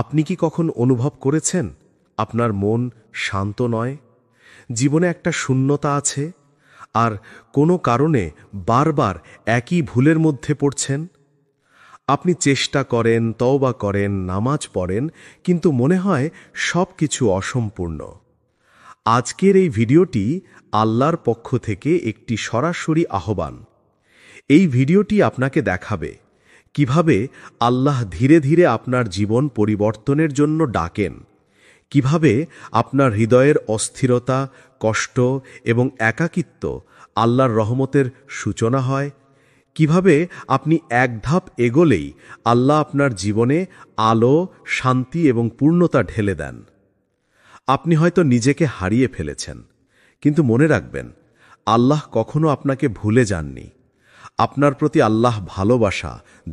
আপনি কি কখন অনুভব করেছেন আপনার মন শান্ত নয়, জীবনে একটা শূন্যতা আছে, আর কোনো কারণে বারবার একই ভুলের মধ্যে পড়ছেন? আপনি চেষ্টা করেন, তওবা করেন, নামাজ পড়েন, কিন্তু মনে হয় সব কিছু অসম্পূর্ণ। আজকের এই ভিডিওটি আল্লাহর পক্ষ থেকে একটি সরাসরি আহ্বান। এই ভিডিওটি আপনাকে দেখাবে কিভাবে আল্লাহ ধীরে ধীরে আপনার জীবন পরিবর্তনের জন্য ডাকেন, কিভাবে আপনার হৃদয়ের অস্থিরতা, কষ্ট এবং একাকিত্ব আল্লাহর রহমতের সূচনা হয়, কিভাবে আপনি এক ধাপ এগোলেই আল্লাহ আপনার জীবনে আলো, শান্তি এবং পূর্ণতা ঢেলে দেন। আপনি হয়তো নিজেকে হারিয়ে ফেলেছেন, কিন্তু মনে রাখবেন, আল্লাহ কখনো আপনাকে ভুলে যাননি। আপনার প্রতি আল্লাহ ভালোবাসা,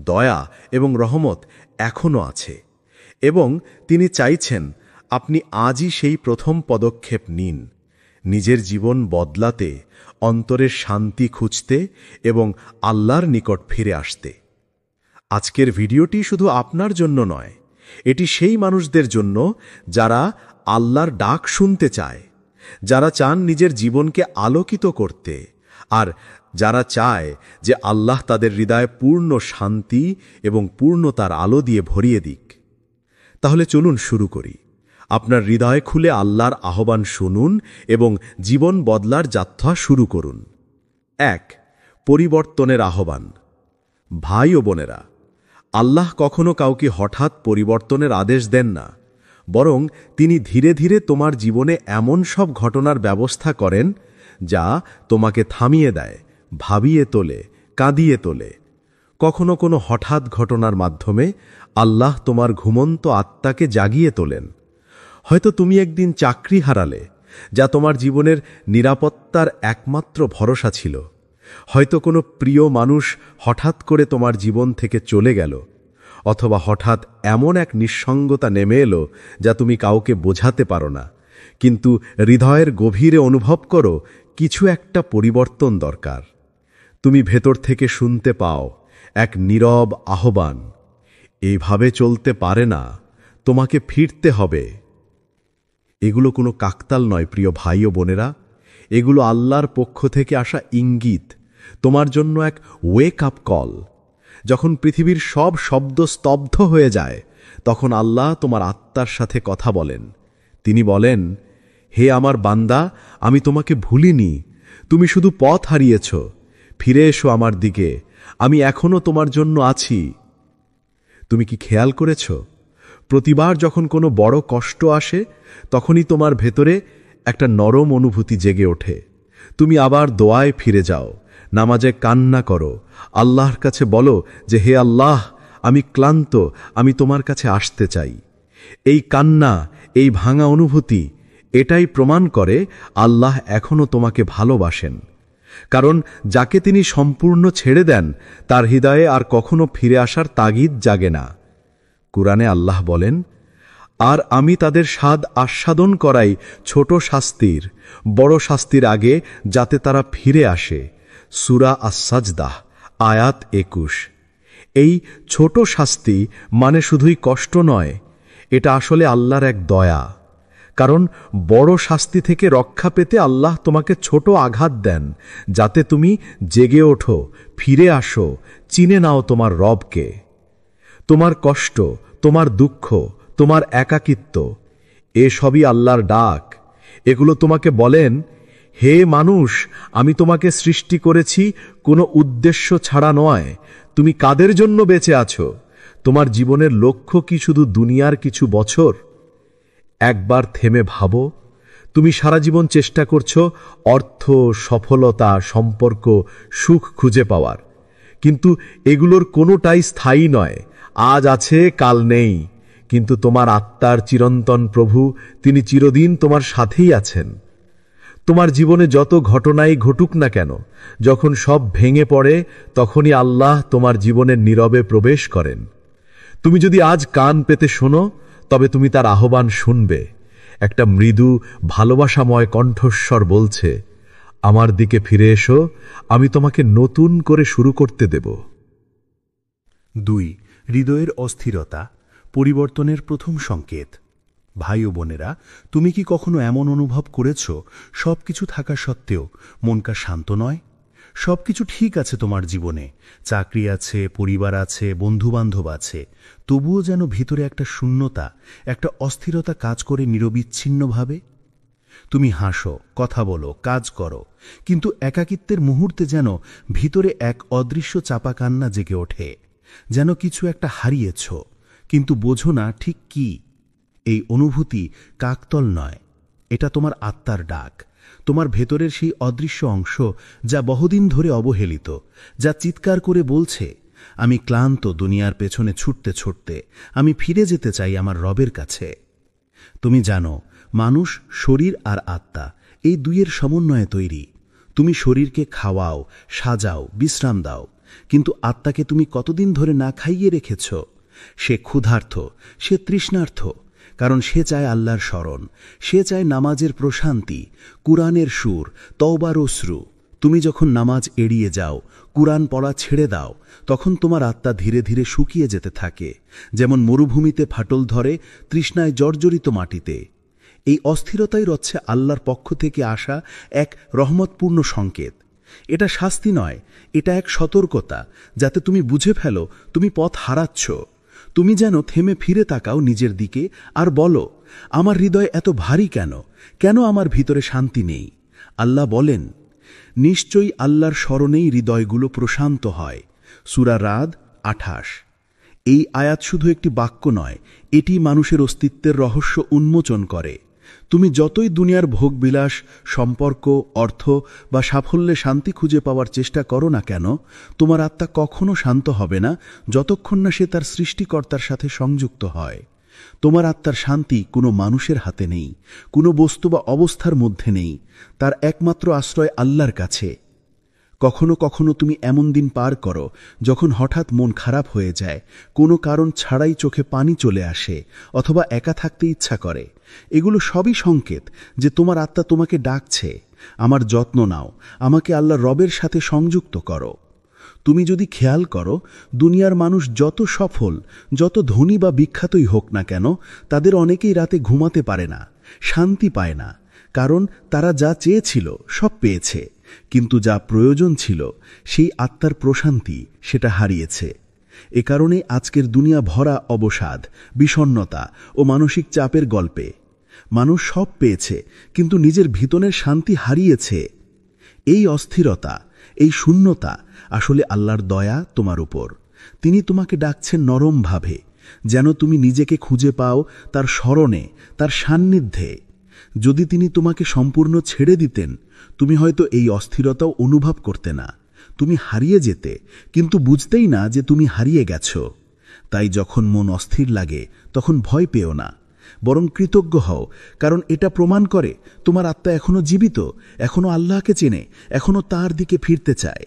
দয়া এবং রহমত এখনও আছে, এবং তিনি চাইছেন আপনি আজই সেই প্রথম পদক্ষেপ নিন, নিজের জীবন বদলাতে, অন্তরের শান্তি খুঁজতে এবং আল্লাহর নিকট ফিরে আসতে। আজকের ভিডিওটি শুধু আপনার জন্য নয়, এটি সেই মানুষদের জন্য যারা আল্লাহর ডাক শুনতে চায়, যারা চান নিজের জীবনকে আলোকিত করতে, আর যারা চায় যে আল্লাহ তাদের হৃদয়ে পূর্ণ শান্তি এবং পূর্ণতার আলো দিয়ে ভরিয়ে দিক। তাহলে চলুন শুরু করি। আপনার হৃদয় খুলে আল্লাহর আহ্বান শুনুন এবং জীবন বদলার যাত্রা শুরু করুন। 1. পরিবর্তনের আহ্বান। ভাই ও বোনেরা, আল্লাহ কখনো কাউকে হঠাৎ পরিবর্তনের আদেশ দেন না, বরং তিনি ধীরে ধীরে তোমার জীবনে এমন সব ঘটনার ব্যবস্থা করেন যা তোমাকে থামিয়ে দেয়, ভাবিয়ে তোলে, কাঁদিয়ে তোলে। কখনো কোনো হঠাৎ ঘটনার মাধ্যমে আল্লাহ তোমার ঘুমন্ত আত্মাকে জাগিয়ে তোলেন। হয়তো তুমি একদিন চাকরি হারালে, যা তোমার জীবনের নিরাপত্তার একমাত্র ভরসা ছিল। হয়তো কোনো প্রিয় মানুষ হঠাৎ করে তোমার জীবন থেকে চলে গেল, অথবা হঠাৎ এমন এক নিঃসঙ্গতা নেমে এলো যা তুমি কাউকে বোঝাতে পারো না, কিন্তু হৃদয়ের গভীরে অনুভব করো কিছু একটা পরিবর্তন দরকার। তুমি ভেতর থেকে শুনতে পাও এক নীরব আহ্বান, এইভাবে চলতে পারে না, তোমাকে ফিরতে হবে। এগুলো কোনো কাকতাল নয় প্রিয় ভাই ও বোনেরা, এগুলো আল্লাহর পক্ষ থেকে আসা ইঙ্গিত, তোমার জন্য এক ওয়েক আপ কল। যখন পৃথিবীর সব শব্দ স্তব্ধ হয়ে যায়, তখন আল্লাহ তোমার আত্মার সাথে কথা বলেন। তিনি বলেন, হে আমার বান্দা, আমি তোমাকে ভুলিনি, তুমি শুধু পথ হারিয়েছ, ফিরে এসো আমার দিকে, আমি এখনো তোমার জন্য আছি। তুমি কি খেয়াল করেছ, প্রতিবার যখন কোনো বড় কষ্ট আসে, তখনই তোমার ভেতরে একটা নরম অনুভূতি জেগে ওঠে। তুমি আবার দোয়ায় ফিরে যাও, নামাজে কান্না করো, আল্লাহর কাছে বলো যে হে আল্লাহ, আমি ক্লান্ত, আমি তোমার কাছে আসতে চাই। এই কান্না, এই ভাঙা অনুভূতি, এটাই প্রমাণ করে আল্লাহ এখনো তোমাকে ভালোবাসেন। কারণ যাকে তিনি সম্পূর্ণ ছেড়ে দেন, তার হৃদয়ে আর কখনো ফিরে আসার তাগিদ জাগে না। কুরআনে আল্লাহ বলেন, আর আমি তাদের স্বাদ আস্বাদন করাই ছোট শাস্তির, বড় শাস্তির আগে, যাতে তারা ফিরে আসে। সূরা আস-সাজদাহ আয়াত 21। এই ছোট শাস্তি মানে শুধুই কষ্ট নয়, এটা আসলে আল্লাহর এক দয়া। কারণ বড় শাস্তি থেকে রক্ষা পেতে আল্লাহ তোমাকে ছোট আঘাত দেন, যাতে তুমি জেগে ওঠো, ফিরে আসো, চিনে নাও তোমার রবকে। তোমার কষ্ট, তোমার দুঃখ, তোমার একাকিত্ব, এসবই আল্লাহর ডাক। এগুলো তোমাকে বলেন, হে মানুষ, আমি তোমাকে সৃষ্টি করেছি কোনো উদ্দেশ্য ছাড়া নয়। তুমি কাদের জন্য বেঁচে আছো? তোমার জীবনের লক্ষ্য কি শুধু দুনিয়ার কিছু বছর? একবার থেমে ভাবো, তুমি সারা জীবন চেষ্টা করছো অর্থ, সফলতা, সম্পর্ক, সুখ খুঁজে পাওয়ার, কিন্তু এগুলোর কোনোটাই স্থায়ী নয়। আজ আছে, কাল নেই, কিন্তু তোমার আত্মার চিরন্তন প্রভু, তিনি চিরদিন তোমার সাথেই আছেন। তোমার জীবনে যত ঘটনাই ঘটুক না কেন, যখন সব ভেঙে পড়ে, তখনই আল্লাহ তোমার জীবনের নীরবে প্রবেশ করেন। তুমি যদি আজ কান পেতে শোনো, তবে তুমি তার আহ্বান শুনবে। একটা মৃদু, ভালোবাসাময় কণ্ঠস্বর বলছে, আমার দিকে ফিরে এসো, আমি তোমাকে নতুন করে শুরু করতে দেব। 2. হৃদয়ের অস্থিরতা, পরিবর্তনের প্রথম সংকেত। ভাই ও বোনেরা, তুমি কি কখনো এমন অনুভব করেছ, সবকিছু থাকা সত্ত্বেও মনটা শান্ত নয়? সবকিছু ঠিক আছে তোমার জীবনে, চাকরি আছে, পরিবার আছে, বন্ধুবান্ধব আছে, তবুও যেন ভিতরে একটা শূন্যতা, একটা অস্থিরতা কাজ করে নিরবিচ্ছিন্নভাবে। তুমি হাসো, কথা বলো, কাজ করো, কিন্তু একাকিত্বের মুহূর্তে যেন ভিতরে এক অদৃশ্য চাপা কান্না জেগে ওঠে, যেন কিছু একটা হারিয়েছ, কিন্তু বোঝো না ঠিক কি। এই অনুভূতি কাকতল নয়, এটা তোমার আত্মার ডাক, তোমার ভেতরের সেই অদৃশ্য অংশ যা বহুদিন ধরে অবহেলিত, যা চিৎকার করে বলছে, আমি ক্লান্ত দুনিয়ার পেছনে ছুটতে ছুটতে, আমি ফিরে যেতে চাই আমার রবের কাছে। তুমি জানো, মানুষ শরীর আর আত্মা এই দুইয়ের সমন্বয়ে তৈরি। তুমি শরীরকে খাওয়াও, সাজাও, বিশ্রাম দাও, কিন্তু আত্মাকে তুমি কতদিন ধরে না খাইয়ে রেখেছ? সে ক্ষুধার্ত, সে তৃষ্ণার্ত, কারণ সে চায় আল্লাহর স্মরণ, সে চায় নামাজের প্রশান্তি, কুরআনের সুর, তওবার অশ্রু। তুমি যখন নামাজ এড়িয়ে যাও, কুরআন পড়া ছেড়ে দাও, তখন তোমার আত্মা ধীরে ধীরে শুকিয়ে যেতে থাকে, যেমন মরুভূমিতে ফাটল ধরে তৃষ্ণায় জর্জরিত মাটিতে। এই অস্থিরতাই হচ্ছে আল্লাহর পক্ষ থেকে আসা এক রহমতপূর্ণ সংকেত। এটা শাস্তি নয়, এটা এক সতর্কতা, যাতে তুমি বুঝে ফেলো তুমি পথ হারাচ্ছ। তুমি যেন থেমে ফিরে তাকাও নিজের দিকে আর বলো, আমার হৃদয় এত ভারী কেন? কেন আমার ভিতরে শান্তি নেই? আল্লাহ বলেন, নিশ্চয়ই আল্লাহর স্মরণেই হৃদয়গুলো প্রশান্ত হয়। সূরা রাদ 28। এই আয়াত শুধু একটি বাক্য নয়, এটি মানুষের অস্তিত্বের রহস্য উন্মোচন করে। তুমি যতই দুনিয়ার ভোগবিলাস, সম্পর্ক, অর্থ বা সাফল্যে শান্তি খুঁজে পাওয়ার চেষ্টা করো না কেন, তোমার আত্মা কখনো শান্ত হবে না যতক্ষণ না সে তার সৃষ্টিকর্তার সাথে সংযুক্ত হয়। তোমার আত্মার শান্তি কোনো মানুষের হাতে নেই, কোনো বস্তু বা অবস্থার মধ্যে নেই, তার একমাত্র আশ্রয় আল্লাহর কাছে। কখনো কখনো তুমি এমন দিন পার করো যখন হঠাৎ মন খারাপ হয়ে যায়, কোনো কারণ ছাড়াই চোখে পানি চলে আসে, অথবা একা থাকতে ইচ্ছা করে। এগুলো সবই সংকেত যে তোমার আত্মা তোমাকে ডাকছে, আমার যত্ন নাও, আমাকে আল্লাহ রবের সাথে সংযুক্ত করো। তুমি যদি খেয়াল করো, দুনিয়ার মানুষ যত সফল, যত ধনী বা বিখ্যাতই হোক না কেন, তাদের অনেকেই রাতে ঘুমাতে পারে না, শান্তি পায় না, কারণ তারা যা চেয়েছিল সব পেয়েছে, কিন্তু যা প্রয়োজন ছিল, সেই আত্মার প্রশান্তি, সেটা হারিয়েছে। এ কারণে আজকের দুনিয়া ভরা অবসাদ, বিষণ্ণতা ও মানসিক চাপের গল্পে। মানুষ সব পেয়েছে, কিন্তু নিজের ভিতরের শান্তি হারিয়েছে। এই অস্থিরতা, এই শূন্যতা আসলে আল্লাহর দয়া তোমার উপর। তিনি তোমাকে ডাকছেন নরমভাবে, যেন তুমি নিজেকে খুঁজে পাও তার স্মরণে, তার সান্নিধ্যে। যদি তিনি তোমাকে সম্পূর্ণ ছেড়ে দিতেন, তুমি হয়তো এই অস্থিরতাও অনুভব করতে না। তুমি হারিয়ে যেতে, কিন্তু বুঝতেই না যে তুমি হারিয়ে গেছ। তাই যখন মন অস্থির লাগে, তখন ভয় পেও না, বরং কৃতজ্ঞ হও, কারণ এটা প্রমাণ করে তোমার আত্মা এখনো জীবিত, এখনো আল্লাহকে চেনে, এখনো তার দিকে ফিরতে চায়।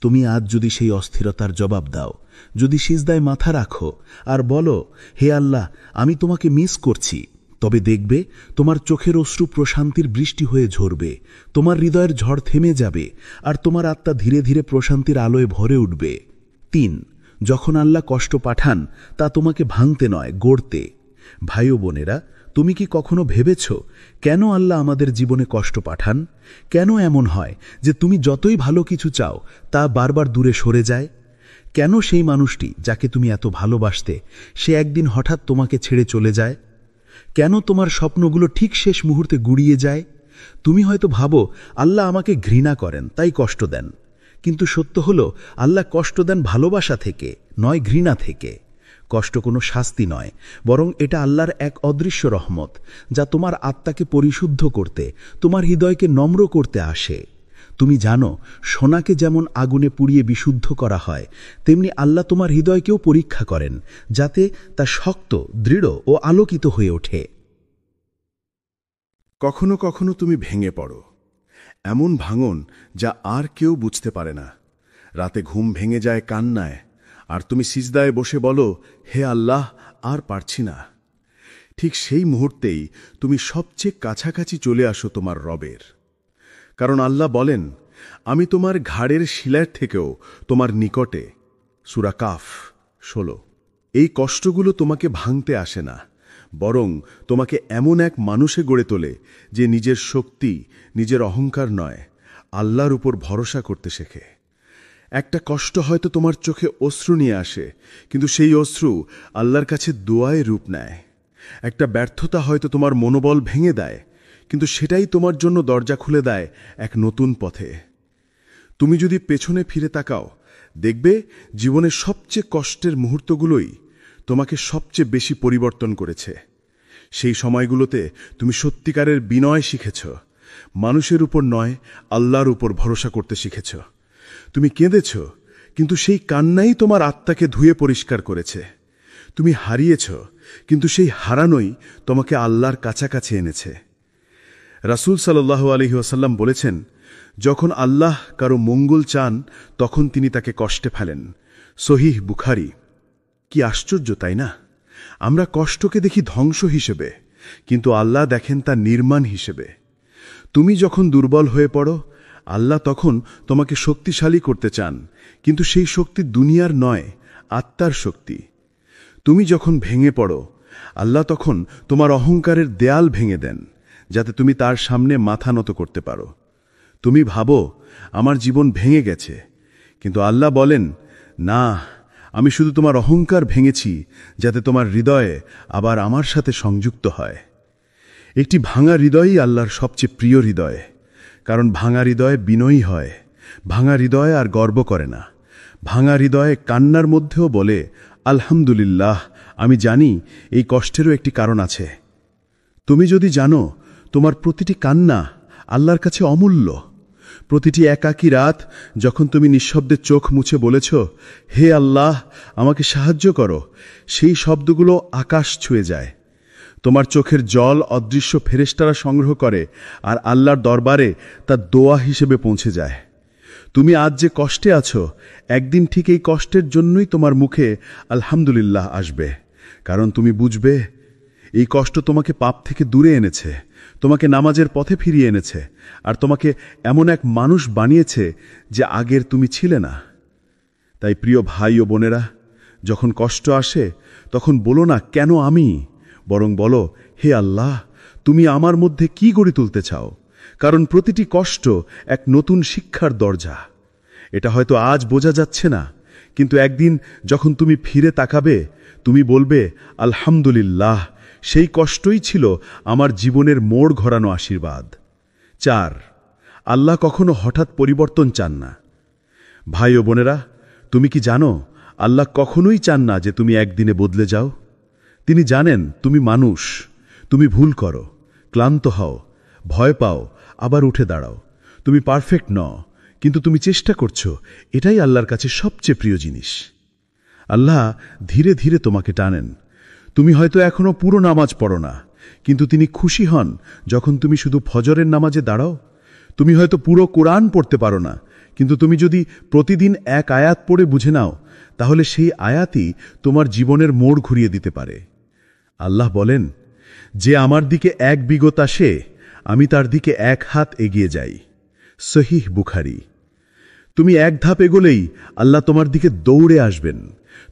তুমি আজ যদি সেই অস্থিরতার জবাব দাও, যদি সিজদায় মাথা রাখো আর বলো, হে আল্লাহ, আমি তোমাকে মিস করছি, তবে দেখবে তোমার চোখের অশ্রু প্রশান্তির বৃষ্টি হয়ে ঝরবে, তোমার হৃদয়ের ঝড় থেমে যাবে, আর তোমার আত্মা ধীরে ধীরে প্রশান্তির আলোয় ভরে উঠবে। ৩. যখন আল্লাহ কষ্ট পাঠান, তা তোমাকে ভাঙতে নয়, গড়তে। ভাই ও বোনেরা, তুমি কি কখনো ভেবেছ কেন আল্লাহ আমাদের জীবনে কষ্ট পাঠান? কেন এমন হয় যে তুমি যতই ভালো কিছু চাও, তা বারবার দূরে সরে যায়? কেন সেই মানুষটি যাকে তুমি এত ভালোবাসতে, সে একদিন হঠাৎ তোমাকে ছেড়ে চলে যায়? কেন তোমার স্বপ্নগুলো ঠিক শেষ মুহূর্তে গুড়িয়ে যায়? তুমি হয়তো ভাবো আল্লাহ আমাকে ঘৃণা করেন, তাই কষ্ট দেন। কিন্তু সত্য হলো, আল্লাহ কষ্ট দেন ভালোবাসা থেকে, নয় ঘৃণা থেকে। কষ্ট কোনো শাস্তি নয়, বরং এটা আল্লাহর এক অদৃশ্য রহমত, যা তোমার আত্মাকে পরিশুদ্ধ করতে, তোমার হৃদয়কে নম্র করতে আসে। তুমি জানো, সোনাকে যেমন আগুনে পুড়িয়ে বিশুদ্ধ করা হয়, তেমনি আল্লাহ তোমার হৃদয়কেও পরীক্ষা করেন, যাতে তা শক্ত, দৃঢ় ও আলোকিত হয়ে ওঠে। কখনো কখনো তুমি ভেঙে পড়ো, এমন ভাঙন যা আর কেউ বুঝতে পারে না। রাতে ঘুম ভেঙে যায় কান্নায়, আর তুমি সিজদায় বসে বলো, হে আল্লাহ, আর পারছি না। ঠিক সেই মুহূর্তেই তুমি সবচেয়ে কাছাকাছি চলে আসো তোমার রবের। কারণ আল্লাহ বলেন, আমি তোমার ঘাড়ের শিলার থেকেও তোমার নিকটে। সূরা কাফ 16। এই কষ্টগুলো তোমাকে ভাঙতে আসে না, বরং তোমাকে এমন এক মানুষে গড়ে তোলে যে নিজের শক্তি, নিজের অহংকার নয়, আল্লাহর উপর ভরসা করতে শেখে। একটা কষ্ট হয়তো তোমার চোখে অশ্রু নিয়ে আসে, কিন্তু সেই অশ্রু আল্লাহর কাছে দোয়ায় রূপ নেয়। একটা ব্যর্থতা হয়তো তোমার মনোবল ভেঙে দেয়, কিন্তু সেটাই তোমার জন্য দরজা খুলে দেয় এক নতুন পথে। তুমি যদি পেছনে ফিরে তাকাও, দেখবে জীবনের সবচেয়ে কষ্টের মুহূর্তগুলোই তোমাকে সবচেয়ে বেশি পরিবর্তন করেছে। সেই সময়গুলোতে তুমি সত্যিকারের বিনয় শিখেছ, মানুষের উপর নয় আল্লাহর উপর ভরসা করতে শিখেছ। তুমি কেঁদেছ, কিন্তু সেই কান্নাই তোমার আত্মাকে ধুয়ে পরিষ্কার করেছে। তুমি হারিয়েছ, কিন্তু সেই হারানোই তোমাকে আল্লাহর কাছাকাছি এনেছে। রাসূল সাল্লাল্লাহু আলাইহি ওয়াসাল্লাম বলেছেন, যখন আল্লাহ কারো মঙ্গল চান তখন তিনি তাকে কষ্টে ফেলেন। সহিহ বুখারী। কি আশ্চর্য, তাই না? আমরা কষ্টকে দেখি ধ্বংস হিসেবে, কিন্তু আল্লাহ দেখেন তা নির্মাণ হিসেবে। তুমি যখন দুর্বল হয়ে পড়ো, আল্লাহ তখন তোমাকে শক্তিশালী করতে চান, কিন্তু সেই শক্তি দুনিয়ার নয়, আত্মার শক্তি। তুমি যখন ভেঙে পড়ো, আল্লাহ তখন তোমার অহংকারের দেয়াল ভেঙে দেন, যাতে তুমি তার সামনে মাথা নত করতে পারো। তুমি ভাবো আমার জীবন ভেঙে গেছে, কিন্তু আল্লাহ বলেন, না, আমি শুধু তোমার অহংকার ভেঙেছি, যাতে তোমার হৃদয়ে আবার আমার সাথে সংযুক্ত হয়। একটি ভাঙা হৃদয়ই আল্লাহর সবচেয়ে প্রিয় হৃদয়, কারণ ভাঙা হৃদয় বিনয়ী হয়। ভাঙা হৃদয় আর গর্ব করে না। ভাঙা হৃদয়ে কান্নার মধ্যেও বলে, আলহামদুলিল্লাহ, আমি জানি এই কষ্টেরও একটি কারণ আছে। তুমি যদি জানো তোমার প্রতিটি কান্না আল্লাহর কাছে অমূল্য, প্রতিটি একাকী রাত যখন তুমি নিঃশব্দে চোখ মুছে বলেছ, হে আল্লাহ, আমাকে সাহায্য করো, সেই শব্দগুলো আকাশ ছুঁয়ে যায়। তোমার চোখের জল অদৃশ্য ফেরেশতারা সংগ্রহ করে, আর আল্লাহর দরবারে তা দোয়া হিসেবে পৌঁছে যায়। তুমি আজ যে কষ্টে আছো, একদিন ঠিক এই কষ্টের জন্যই তোমার মুখে আলহামদুলিল্লাহ আসবে, কারণ তুমি বুঝবে এই কষ্ট তোমাকে পাপ থেকে দূরে এনেছে, তোমাকে নামাজের পথে ফিরিয়ে এনেছে, আর তোমাকে এমন এক মানুষ বানিয়েছে যে আগের তুমি ছিলে না। তাই প্রিয় ভাই ও বোনেরা, যখন কষ্ট আসে তখন বলো না কেন আমি, বরং বলো, হে আল্লাহ, তুমি আমার মধ্যে কি গড়ে তুলতে চাও, কারণ প্রতিটি কষ্ট এক নতুন শিক্ষার দরজা। এটা হয়তো আজ বোঝা যাচ্ছে না, কিন্তু একদিন যখন তুমি ফিরে তাকাবে, তুমি বলবে, আলহামদুলিল্লাহ, সেই কষ্টই ছিল আমার জীবনের মোড় ঘোরানো আশীর্বাদ। 4, আল্লাহ কখনো হঠাৎ পরিবর্তন চান না। ভাই ও বোনেরা, তুমি কি জানো আল্লাহ কখনোই চান না যে তুমি একদিনে বদলে যাও। তিনি জানেন তুমি মানুষ, তুমি ভুল করো, ক্লান্ত হও, ভয় পাও, আবার উঠে দাঁড়াও। তুমি পারফেক্ট নও, কিন্তু তুমি চেষ্টা করছো, এটাই আল্লাহর কাছে সবচেয়ে প্রিয় জিনিস। আল্লাহ ধীরে ধীরে তোমাকে টানেন। তুমি হয়তো এখনো পুরো নামাজ পড়ো না, কিন্তু তিনি খুশি হন যখন তুমি শুধু ফজরের নামাজে দাঁড়াও। তুমি হয়তো পুরো কোরআন পড়তে পারো না, কিন্তু তুমি যদি প্রতিদিন এক আয়াত পড়ে বুঝে নাও, তাহলে সেই আয়াতই তোমার জীবনের মোড় ঘুরিয়ে দিতে পারে। আল্লাহ বলেন, যে আমার দিকে এক বিগত আসে, আমি তার দিকে এক হাত এগিয়ে যাই। সহিহ বুখারী। তুমি এক ধাপ এগোলেই আল্লাহ তোমার দিকে দৌড়ে আসবেন।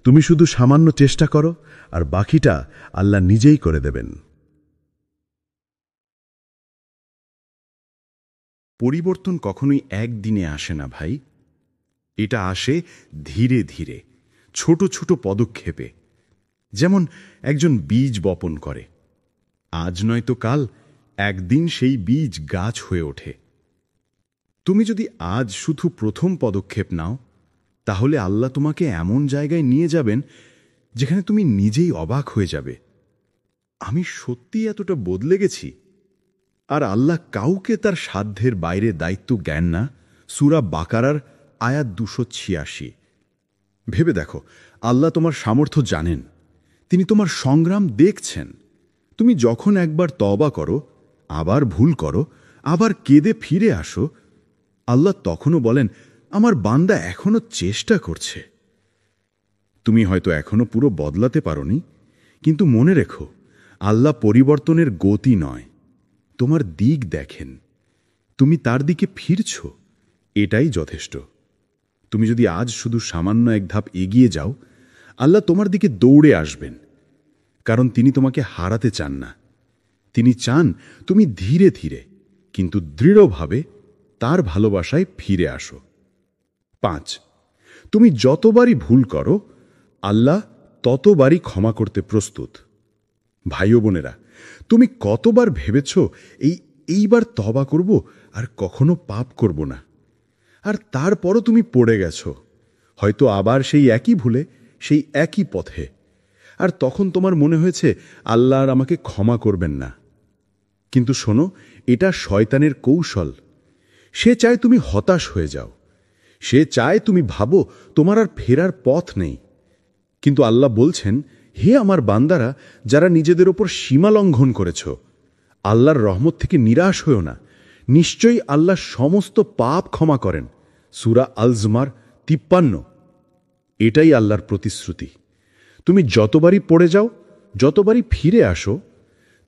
তুমি শুধু সামান্য চেষ্টা করো, আর বাকিটা আল্লাহ নিজেই করে দেবেন। পরিবর্তন কখনোই একদিনে আসে না ভাই। এটা আসে ধীরে ধীরে, ছোট ছোট পদক্ষেপে। যেমন একজন বীজ বপন করে, আজ নয়তো কাল একদিন সেই বীজ গাছ হয়ে ওঠে। তুমি যদি আজ শুধু প্রথম পদক্ষেপ নাও, তাহলে আল্লাহ তোমাকে এমন জায়গায় নিয়ে যাবেন যেখানে তুমি নিজেই অবাক হয়ে যাবে, আমি সত্যিই এতটা বদলে গেছি। আর আল্লাহ কাউকে তার সাধ্যের বাইরে দায়িত্ব জ্ঞান না। সূরা বাকারার আয়াত 286। ভেবে দেখো, আল্লাহ তোমার সামর্থ্য জানেন, তিনি তোমার সংগ্রাম দেখছেন। তুমি যখন একবার তওবা করো, আবার ভুল করো, আবার কেঁদে ফিরে আসো, আল্লাহ তখনও বলেন, আমার বান্দা এখনো চেষ্টা করছে। তুমি হয়তো এখনো পুরো বদলাতে পারোনি, কিন্তু মনে রেখো, আল্লাহ পরিবর্তনের গতি নয়, তোমার দিক দেখেন। তুমি তার দিকে ফিরছ, এটাই যথেষ্ট। তুমি যদি আজ শুধু সামান্য এক ধাপ এগিয়ে যাও, আল্লাহ তোমার দিকে দৌড়ে আসবেন, কারণ তিনি তোমাকে হারাতে চান না। তিনি চান তুমি ধীরে ধীরে কিন্তু দৃঢ়ভাবে তার ভালোবাসায় ফিরে আসো। 5, তুমি যতবারই ভুল করো, আল্লাহ ততবারই ক্ষমা করতে প্রস্তুত। ভাই ও বোনেরা, তুমি কতবার ভেবেছ এই এইবার তবা করব আর কখনো পাপ করব না। আর তারপরও তুমি পড়ে গেছো, হয়তো আবার সেই একই ভুলে, সেই একই পথে। আর তখন তোমার মনে হয়েছে আল্লাহ আর আমাকে ক্ষমা করবেন না। কিন্তু শোনো, এটা শয়তানের কৌশল। সে চায় তুমি হতাশ হয়ে যাও, সে চায় তুমি ভাবো তোমার আর ফেরার পথ নেই। কিন্তু আল্লাহ বলছেন, হে আমার বান্দারা যারা নিজেদের ওপর সীমা লঙ্ঘন করেছ, আল্লাহর রহমত থেকে নিরাশ হয়েও না। নিশ্চয়ই আল্লাহ সমস্ত পাপ ক্ষমা করেন। সূরা আল জুমার 53। এটাই আল্লাহর প্রতিশ্রুতি। তুমি যতবারই পড়ে যাও, যতবারই ফিরে আসো,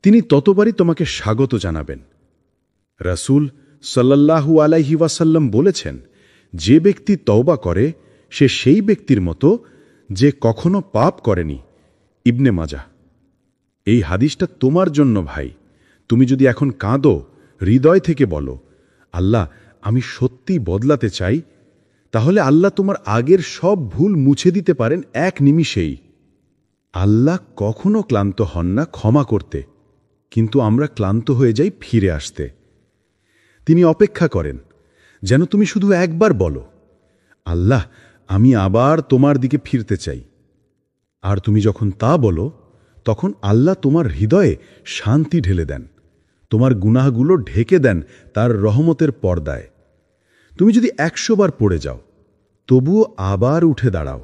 তিনি ততবারই তোমাকে স্বাগত জানাবেন। রাসূল সাল্লাল্লাহু আলাইহি ওয়াসাল্লাম বলেছেন, যে ব্যক্তি তওবা করে সে সেই ব্যক্তির মতো যে কখনো পাপ করেনি। ইবনে মাজাহ। এই হাদিসটা তোমার জন্য ভাই। তুমি যদি এখন কাঁদো, হৃদয় থেকে বলো, আল্লাহ আমি সত্যিই বদলাতে চাই, তাহলে আল্লাহ তোমার আগের সব ভুল মুছে দিতে পারেন এক নিমিষেই। আল্লাহ কখনো ক্লান্ত হন না ক্ষমা করতে, কিন্তু আমরা ক্লান্ত হয়ে যাই ফিরে আসতে। তিনি অপেক্ষা করেন যেন তুমি শুধু একবার বলো, আল্লাহ আমি আবার তোমার দিকে ফিরতে চাই। আর তুমি যখন তা বলো, তখন আল্লাহ তোমার হৃদয়ে শান্তি ঢেলে দেন, তোমার গুনাহগুলো ঢেকে দেন তার রহমতের পর্দায়। তুমি যদি 100 বার পড়ে যাও, তবুও আবার উঠে দাঁড়াও,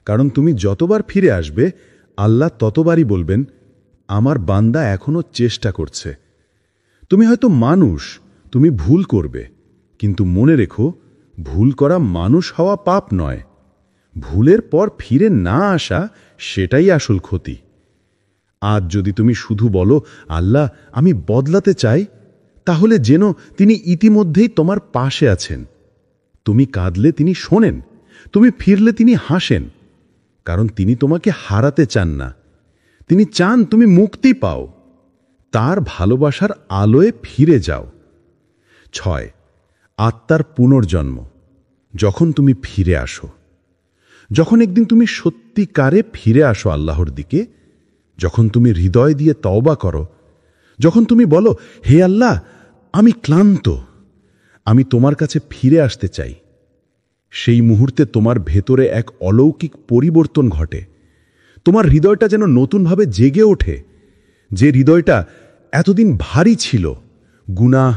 কারণ তুমি যতবার ফিরে আসবে আল্লাহ ততবারই বলবেন, আমার বান্দা এখনো চেষ্টা করছে। তুমি হয়তো মানুষ, তুমি ভুল করবে, কিন্তু মনে রেখো, ভুল করা মানুষ হওয়া পাপ নয়। ভুলের পর ফিরে না আসা সেটাই আসল ক্ষতি। আজ যদি তুমি শুধু বলো, আল্লাহ আমি বদলাতে চাই, তাহলে যেন তিনি ইতিমধ্যেই তোমার পাশে আছেন। তুমি কাঁদলে তিনি শোনেন, তুমি ফিরলে তিনি হাসেন, কারণ তিনি তোমাকে হারাতে চান না। তিনি চান তুমি মুক্তি পাও। তার ভালোবাসার আলোয় ফিরে যাও। 6. আত্মার পুনর্জন্ম। যখন তুমি ফিরে আসো, যখন একদিন তুমি সত্যিকারে ফিরে আসো আল্লাহর দিকে, যখন তুমি হৃদয় দিয়ে তওবা করো, যখন তুমি বলো, হে আল্লাহ আমি ক্লান্ত, আমি তোমার কাছে ফিরে আসতে চাই, সেই মুহূর্তে তোমার ভেতরে এক অলৌকিক পরিবর্তন ঘটে। তোমার হৃদয়টা যেন নতুনভাবে জেগে ওঠে। যে হৃদয়টা এতদিন ভারী ছিল, গুনাহ,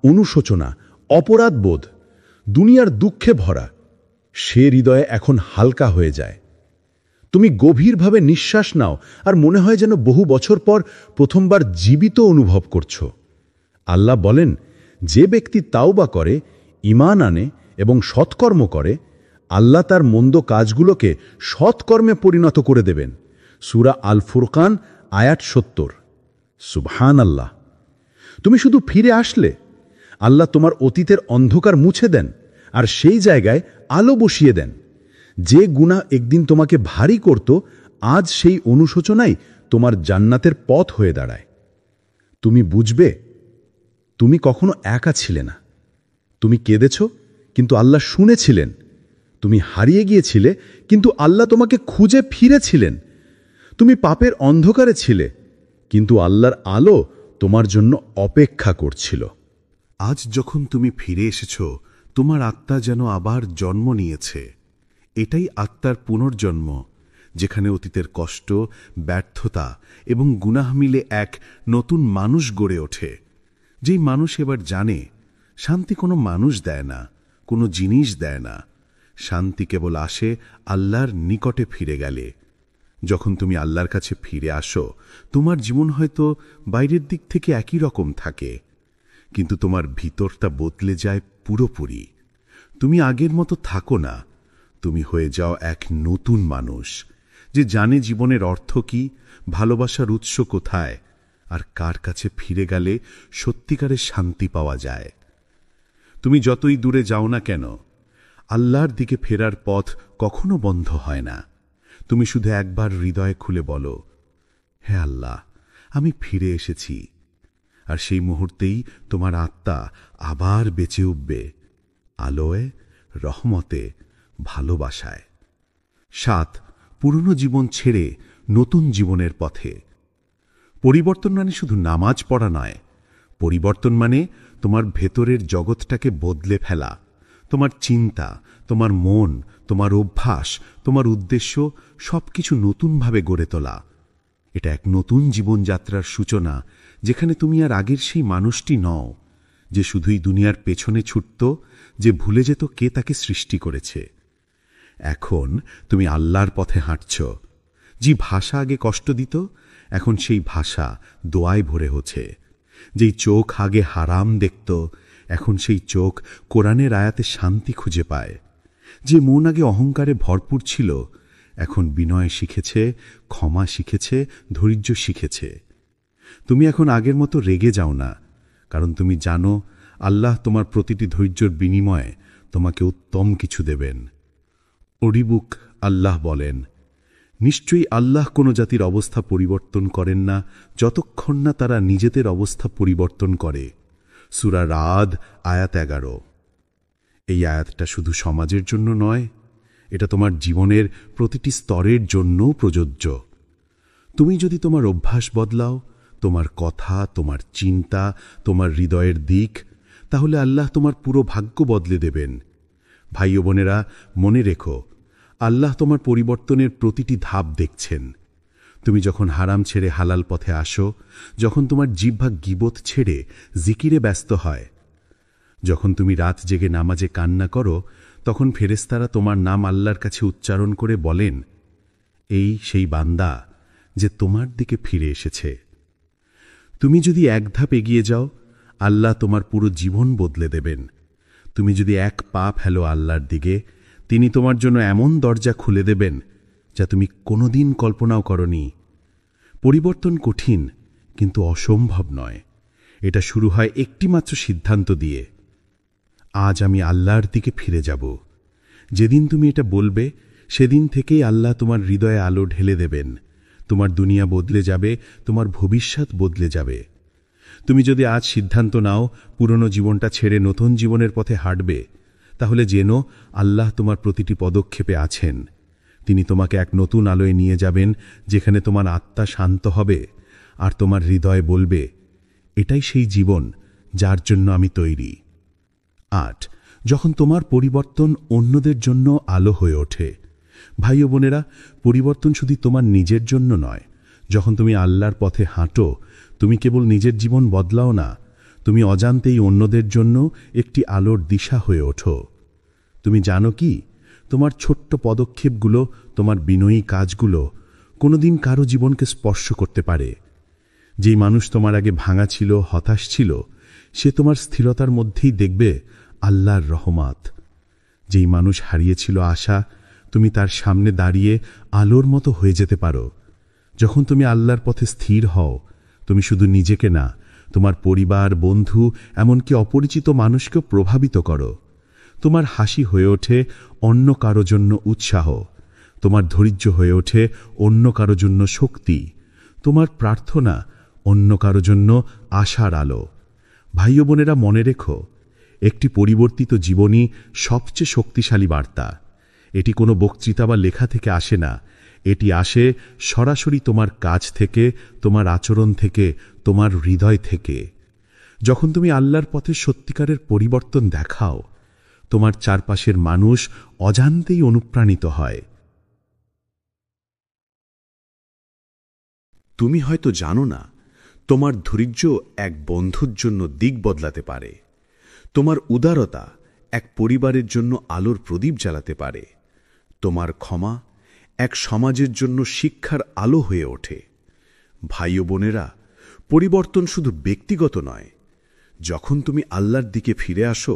অনুশোচনা, অপরাধবোধ, দুনিয়ার দুঃখে ভরা, সে হৃদয়ে এখন হালকা হয়ে যায়। তুমি গভীরভাবে নিঃশ্বাস নাও, আর মনে হয় যেন বহু বছর পর প্রথমবার জীবিত অনুভব করছো। আল্লাহ বলেন, যে ব্যক্তি তাওবা করে, ঈমান আনে এবং সৎকর্ম করে, আল্লাহ তার মন্দ কাজগুলোকে সৎকর্মে পরিণত করে দেবেন। সূরা আল ফুরকান আয়াত 70। সুবহানাল্লাহ। তুমি শুধু ফিরে আসলে আল্লাহ তোমার অতীতের অন্ধকার মুছে দেন, আর সেই জায়গায় আলো বসিয়ে দেন। যে গুনাহ একদিন তোমাকে ভারী করত, আজ সেই অনুশোচনাই তোমার জান্নাতের পথ হয়ে দাঁড়ায়। তুমি বুঝবে, তুমি কখনো একা ছিলে না। তুমি কেঁদেছ, কিন্তু আল্লাহ শুনেছিলেন। তুমি হারিয়ে গিয়েছিলে, কিন্তু আল্লাহ তোমাকে খুঁজে ফিরেছিলেন। তুমি পাপের অন্ধকারে ছিলে, কিন্তু আল্লাহর আলো তোমার জন্য অপেক্ষা করছিল। আজ যখন তুমি ফিরে এসেছ, তোমার আত্মা যেন আবার জন্ম নিয়েছে। এটাই আত্মার পুনর্জন্ম, যেখানে অতীতের কষ্ট, ব্যর্থতা এবং গুনাহ মিলে এক নতুন মানুষ গড়ে ওঠে। যেই মানুষ এবার জানে, শান্তি কোনো মানুষ দেয় না, কোনো জিনিস দেয় না। শান্তি কেবল আসে আল্লাহর নিকটে ফিরে গেলে। যখন তুমি আল্লাহর কাছে ফিরে আসো, তোমার জীবন হয়তো বাইরের দিক থেকে একই রকম থাকে, কিন্তু তোমার ভিতরটা বদলে যায় পুরোপুরি। তুমি আগের মতো থাকো না, তুমি হয়ে যাও এক নতুন মানুষ, যে জানে জীবনের অর্থ কি, ভালোবাসার উৎস কোথায়, আর কার কাছে ফিরে গেলে সত্যিকারের শান্তি পাওয়া যায়। তুমি যতই দূরে যাও না কেন, আল্লাহর দিকে ফেরার পথ কখনো বন্ধ হয় না। তুমি শুধু একবার হৃদয়ে খুলে বলো, হে আল্লাহ আমি ফিরে এসেছি, আর সেই মুহূর্তেই তোমার আত্মা আবার বেঁচে উঠবে আলোয়, রহমতে, ভালোবাসায়। 7. পুরনো জীবন ছেড়ে নতুন জীবনের পথে। পরিবর্তন মানে শুধু নামাজ পড়া নয়, পরিবর্তন মানে তোমার ভেতরের জগৎটাকে বদলে ফেলা, তোমার চিন্তা, তোমার মন, তোমার অভ্যাস, তোমার উদ্দেশ্য সবকিছু নতুনভাবে গড়ে তোলা। এটা এক নতুন জীবনযাত্রার সূচনা, যেখানে তুমি আর আগের সেই মানুষটি নও যে শুধুই দুনিয়ার পেছনে ছুটত, যে ভুলে যেত কে তাকে সৃষ্টি করেছে। এখন তুমি আল্লাহর পথে হাঁটছ। যে ভাষা আগে কষ্ট দিত, এখন সেই ভাষা দোয়ায় ভরে হচ্ছে। যেই চোখ আগে হারাম দেখত, এখন সেই চোখ কোরআনের আয়াতে শান্তি খুঁজে পায়। যে মন আগে অহংকারে ভরপুর ছিল, এখন বিনয় শিখেছে, ক্ষমা শিখেছে, ধৈর্য শিখেছে। তুমি এখন আগের মতো রেগে যাও না, কারণ তুমি জানো আল্লাহ তোমার প্রতিটি ধৈর্যের বিনিময়ে তোমাকে উত্তম কিছু দেবেন। অডিবুক আল্লাহ বলেন, নিশ্চয়ই আল্লাহ কোনো জাতির অবস্থা পরিবর্তন করেন না যতক্ষণ না তারা নিজেদের অবস্থা পরিবর্তন করে। সূরা রাদ আয়াত 11। এই আয়াতটা শুধু সমাজের জন্য নয়, এটা তোমার জীবনের প্রতিটি স্তরের জন্যও প্রযোজ্য। তুমি যদি তোমার অভ্যাস বদলাও, তোমার কথা, তোমার চিন্তা, তোমার হৃদয়ের দিক, তাহলে আল্লাহ তোমার পুরো ভাগ্য বদলে দেবেন। ভাই ও বোনেরা, মনে রেখো, আল্লাহ তোমার পরিবর্তনের প্রতিটি ধাপ দেখছেন। তুমি যখন হারাম ছেড়ে হালাল পথে আসো, যখন তোমার জিহ্বা গীবত ছেড়ে জিকিরে ব্যস্ত হয়, যখন তুমি রাত জেগে নামাজে কান্না করো, তখন ফেরেশতারা তোমার নাম আল্লাহর কাছে উচ্চারণ করে বলেন, এই সেই বান্দা যে তোমার দিকে ফিরে এসেছে। তুমি যদি এক ধাপ এগিয়ে যাও, আল্লাহ তোমার পুরো জীবন বদলে দেবেন। তুমি যদি এক পা ফেলো আল্লাহর দিকে, তিনি তোমার জন্য এমন দরজা খুলে দেবেন যা তুমি কোনোদিন কল্পনাও করনি। পরিবর্তন কঠিন, কিন্তু অসম্ভব নয়। এটা শুরু হয় একটিমাত্র সিদ্ধান্ত দিয়ে, আজ আমি আল্লাহর দিকে ফিরে যাব। যেদিন তুমি এটা বলবে, সেদিন থেকেই আল্লাহ তোমার হৃদয়ে আলো ঢেলে দেবেন। তোমার দুনিয়া বদলে যাবে, তোমার ভবিষ্যৎ বদলে যাবে। তুমি যদি আজ সিদ্ধান্ত নাও পুরনো জীবনটা ছেড়ে নতুন জীবনের পথে হাঁটবে, তাহলে জেনো আল্লাহ তোমার প্রতিটি পদক্ষেপে আছেন। তিনি তোমাকে এক নতুন আলোয় নিয়ে যাবেন, যেখানে তোমার আত্মা শান্ত হবে আর তোমার হৃদয় বলবে, এটাই সেই জীবন যার জন্য আমি তৈরি। 8. যখন তোমার পরিবর্তন অন্যদের জন্য আলো হয়ে ওঠে। ভাই ও বোনেরা, পরিবর্তন শুধু তোমার নিজের জন্য নয়। যখন তুমি আল্লাহর পথে হাঁটো, তুমি কেবল নিজের জীবন বদলাও না, তুমি অজান্তেই অন্যদের জন্য একটি আলোর দিশা হয়ে ওঠো। তুমি জানো কি, তোমার ছোট্ট পদক্ষেপগুলো, তোমার বিনয়ী কাজগুলো কোনোদিন কারো জীবনকে স্পর্শ করতে পারে। যেই মানুষ তোমার আগে ভাঙা ছিল, হতাশ ছিল, সে তোমার স্থিরতার মধ্যেই দেখবে আল্লাহর রহমত। যেই মানুষ হারিয়েছিল আশা, তুমি তার সামনে দাঁড়িয়ে আলোর মতো হয়ে যেতে পারো। যখন তুমি আল্লাহর পথে স্থির হও, তুমি শুধু নিজেকে না, তোমার পরিবার, বন্ধু, এমনকি অপরিচিত মানুষকেও প্রভাবিত করো। তোমার হাসি হয়ে ওঠে অন্য কারো জন্য উৎসাহ, তোমার ধৈর্য হয়ে ওঠে অন্য কারো জন্য শক্তি, তোমার প্রার্থনা অন্য কারো জন্য আশার আলো। ভাই ও বোনেরা, মনে রেখো, একটি পরিবর্তিত জীবনই সবচেয়ে শক্তিশালী বার্তা। এটি কোনো বক্তৃতা বা লেখা থেকে আসে না, এটি আসে সরাসরি তোমার কাজ থেকে, তোমার আচরণ থেকে, তোমার হৃদয় থেকে। যখন তুমি আল্লাহর পথে সত্যিকারের পরিবর্তন দেখাও, তোমার চারপাশের মানুষ অজান্তেই অনুপ্রাণিত হয়। তুমি হয়তো জানো না, তোমার ধৈর্য এক বন্ধুর জন্য দিক বদলাতে পারে। তোমার উদারতা এক পরিবারের জন্য আলোর প্রদীপ জ্বালাতে পারে। তোমার ক্ষমা এক সমাজের জন্য শিক্ষার আলো হয়ে ওঠে। ভাই ও বোনেরা, পরিবর্তন শুধু ব্যক্তিগত নয়। যখন তুমি আল্লাহর দিকে ফিরে আসো,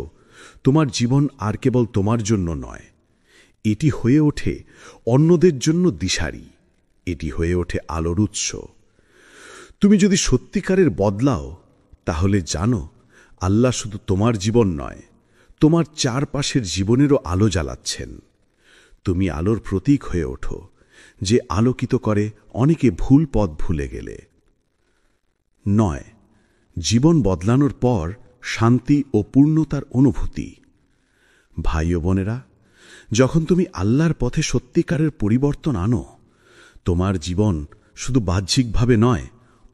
তোমার জীবন আর কেবল তোমার জন্য নয়, এটি হয়ে ওঠে অন্যদের জন্য দিশারি, এটি হয়ে ওঠে আলোর উৎস। তুমি যদি সত্যিকারের বদলাও, তাহলে জানো আল্লাহ শুধু তোমার জীবন নয়, তোমার চারপাশের জীবনেরও আলো জ্বালাচ্ছেন। তুমি আলোর প্রতীক হয়ে ওঠো, যে আলোকিত করে অনেকে ভুল পথ ভুলে গেলে। 9. জীবন বদলানোর পর শান্তি ও পূর্ণতার অনুভূতি। ভাই ও বোনেরা, যখন তুমি আল্লাহর পথে সত্যিকারের পরিবর্তন আনো, তোমার জীবন শুধু বাহ্যিকভাবে নয়,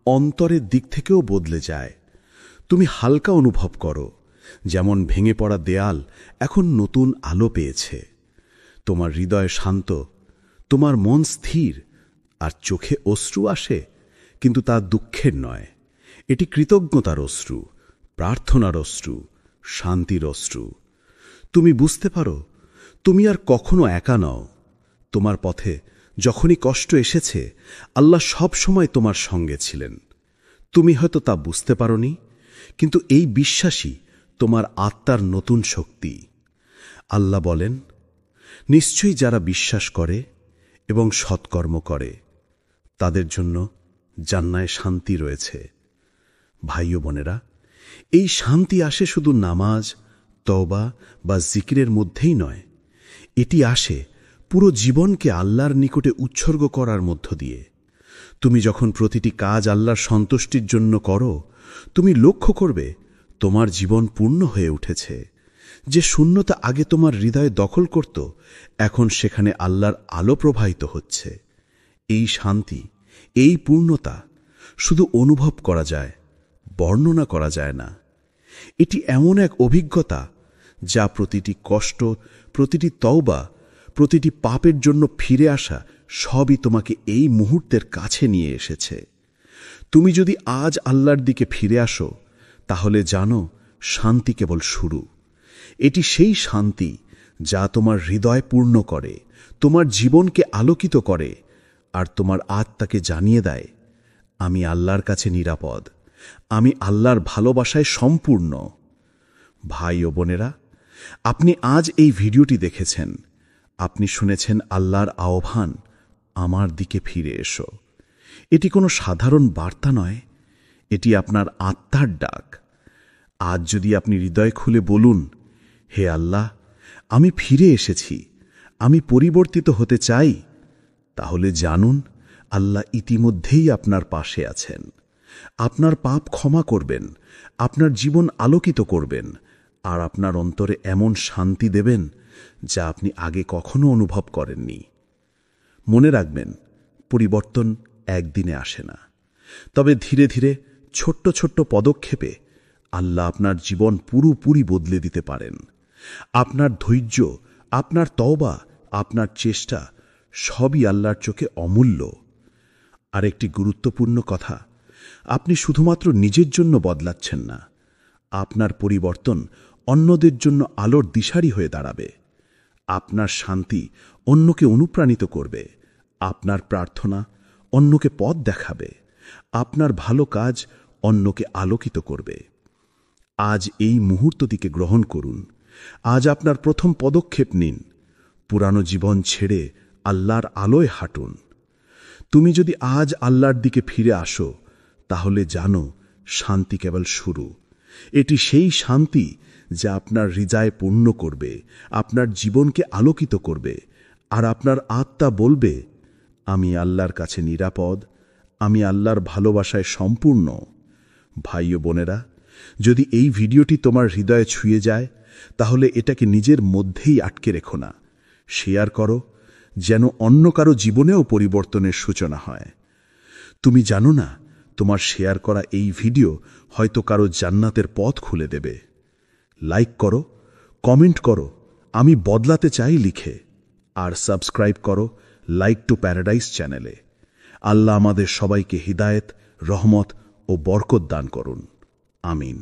অন্তরের দিক থেকেও বদলে যায়। তুমি হালকা অনুভব করো, যেমন ভেঙে পড়া দেয়াল এখন নতুন আলো পেয়েছে। তোমার হৃদয় শান্ত, তোমার মন স্থির, আর চোখে অশ্রু আসে, কিন্তু তা দুঃখের নয়। এটি কৃতজ্ঞতার অশ্রু, প্রার্থনার অশ্রু, শান্তির অশ্রু। তুমি বুঝতে পারো তুমি আর কখনো একা নও। তোমার পথে যখনই কষ্ট এসেছে, আল্লাহ সব সময় তোমার সঙ্গে ছিলেন। তুমি হয়তো তা বুঝতে পারোনি, কিন্তু এই বিশ্বাসই তোমার আত্মার নতুন শক্তি। আল্লাহ বলেন, নিশ্চয়ই যারা বিশ্বাস করে এবং সৎকর্ম করে তাদের জন্য জান্নাতে শান্তি রয়েছে। ভাই ও বোনেরা, এই শান্তি আসে শুধু নামাজ, তওবা বা জিকিরের মধ্যেই নয়। এটি আসে পুরো জীবনকে আল্লাহর নিকটে উৎসর্গ করার মধ্য দিয়ে। তুমি যখন প্রতিটি কাজ আল্লাহর সন্তুষ্টির জন্য করো, তুমি লক্ষ্য করবে তোমার জীবন পূর্ণ হয়ে উঠেছে। যে শূন্যতা আগে তোমার হৃদয় দখল করত, এখন সেখানে আল্লাহর আলো প্রবাহিত হচ্ছে। এই শান্তি, এই পূর্ণতা শুধু অনুভব করা যায়, বর্ণনা করা যায় না। এটি এমন এক অভিজ্ঞতা যা প্রতিটি কষ্ট, প্রতিটি তওবা, প্রতিটি পাপের জন্য ফিরে আসা সবই তোমাকে এই মুহূর্তের কাছে নিয়ে এসেছে। তুমি যদি আজ আল্লাহর দিকে ফিরে আসো, তাহলে জানো শান্তি কেবল শুরু। এটি সেই শান্তি যা তোমার হৃদয় পূর্ণ করে, তোমার জীবনকে আলোকিত করে, আর তোমার আত্মাকে জানিয়ে দেয়, আমি আল্লাহর কাছে নিরাপদ, আমি আল্লাহর ভালোবাসায় সম্পূর্ণ। ভাই ও বোনেরা, আপনি আজ এই ভিডিওটি দেখেছেন, আপনি শুনেছেন আল্লাহর আহ্বান, আমার দিকে ফিরে এসো। এটি কোনো সাধারণ বার্তা নয়, এটি আপনার আত্মার ডাক। আজ যদি আপনি হৃদয় খুলে বলুন, হে আল্লাহ, আমি ফিরে এসেছি, আমি পরিবর্তিত হতে চাই, তাহলে জানুন আল্লাহ ইতিমধ্যেই আপনার পাশে আছেন। আপনার পাপ ক্ষমা করবেন, আপনার জীবন আলোকিত করবেন, আর আপনার অন্তরে এমন শান্তি দেবেন যা আপনি আগে কখনো অনুভব করেননি। মনে রাখবেন, পরিবর্তন একদিনে আসে না, তবে ধীরে ধীরে ছোট্ট ছোট্ট পদক্ষেপে আল্লাহ আপনার জীবন পুরোপুরি বদলে দিতে পারেন। আপনার ধৈর্য, আপনার তওবা, আপনার চেষ্টা সবই আল্লাহর চোখে অমূল্য। আর একটি গুরুত্বপূর্ণ কথা, আপনি শুধুমাত্র নিজের জন্য বদলাচ্ছেন না, আপনার পরিবর্তন অন্যদের জন্য আলোর দিশারি হয়ে দাঁড়াবে। আপনার শান্তি অন্যকে অনুপ্রাণিত করবে, আপনার প্রার্থনা অন্যকে পথ দেখাবে, আপনার ভালো কাজ অন্যকে আলোকিত করবে। আজ এই মুহূর্তটিকে গ্রহণ করুন, আজ আপনার প্রথম পদক্ষেপ নিন, পুরানো জীবন ছেড়ে আল্লাহর আলোয় হাঁটুন। তুমি যদি আজ আল্লাহর দিকে ফিরে আসো, তাহলে জানো শান্তি কেবল শুরু। এটি সেই শান্তি যা আপনার হৃদয় পূর্ণ করবে, আপনার জীবনকে আলোকিত করবে, আর আপনার আত্মা বলবে, আমি আল্লাহর কাছে নিরাপদ, আমি আল্লাহর ভালোবাসায় সম্পূর্ণ। ভাই ও বোনেরা, যদি এই ভিডিওটি তোমার হৃদয়ে ছুঁয়ে যায়, তাহলে এটাকে নিজের মধ্যেই আটকে রেখো না, শেয়ার করো, যেন অন্য কারো জীবনেও পরিবর্তনের সূচনা হয়। তুমি জানো না, তোমার শেয়ার করা এই ভিডিও হয়তো কারো জান্নাতের পথ খুলে দেবে। লাইক করো, কমেন্ট করো, আমি বদলাতে চাই লিখে, আর সাবস্ক্রাইব করো লাইক টু প্যারাডাইস চ্যানেলে। আল্লাহ আমাদের সবাইকে হিদায়েত, রহমত ও বরকত দান করুন। আমিন।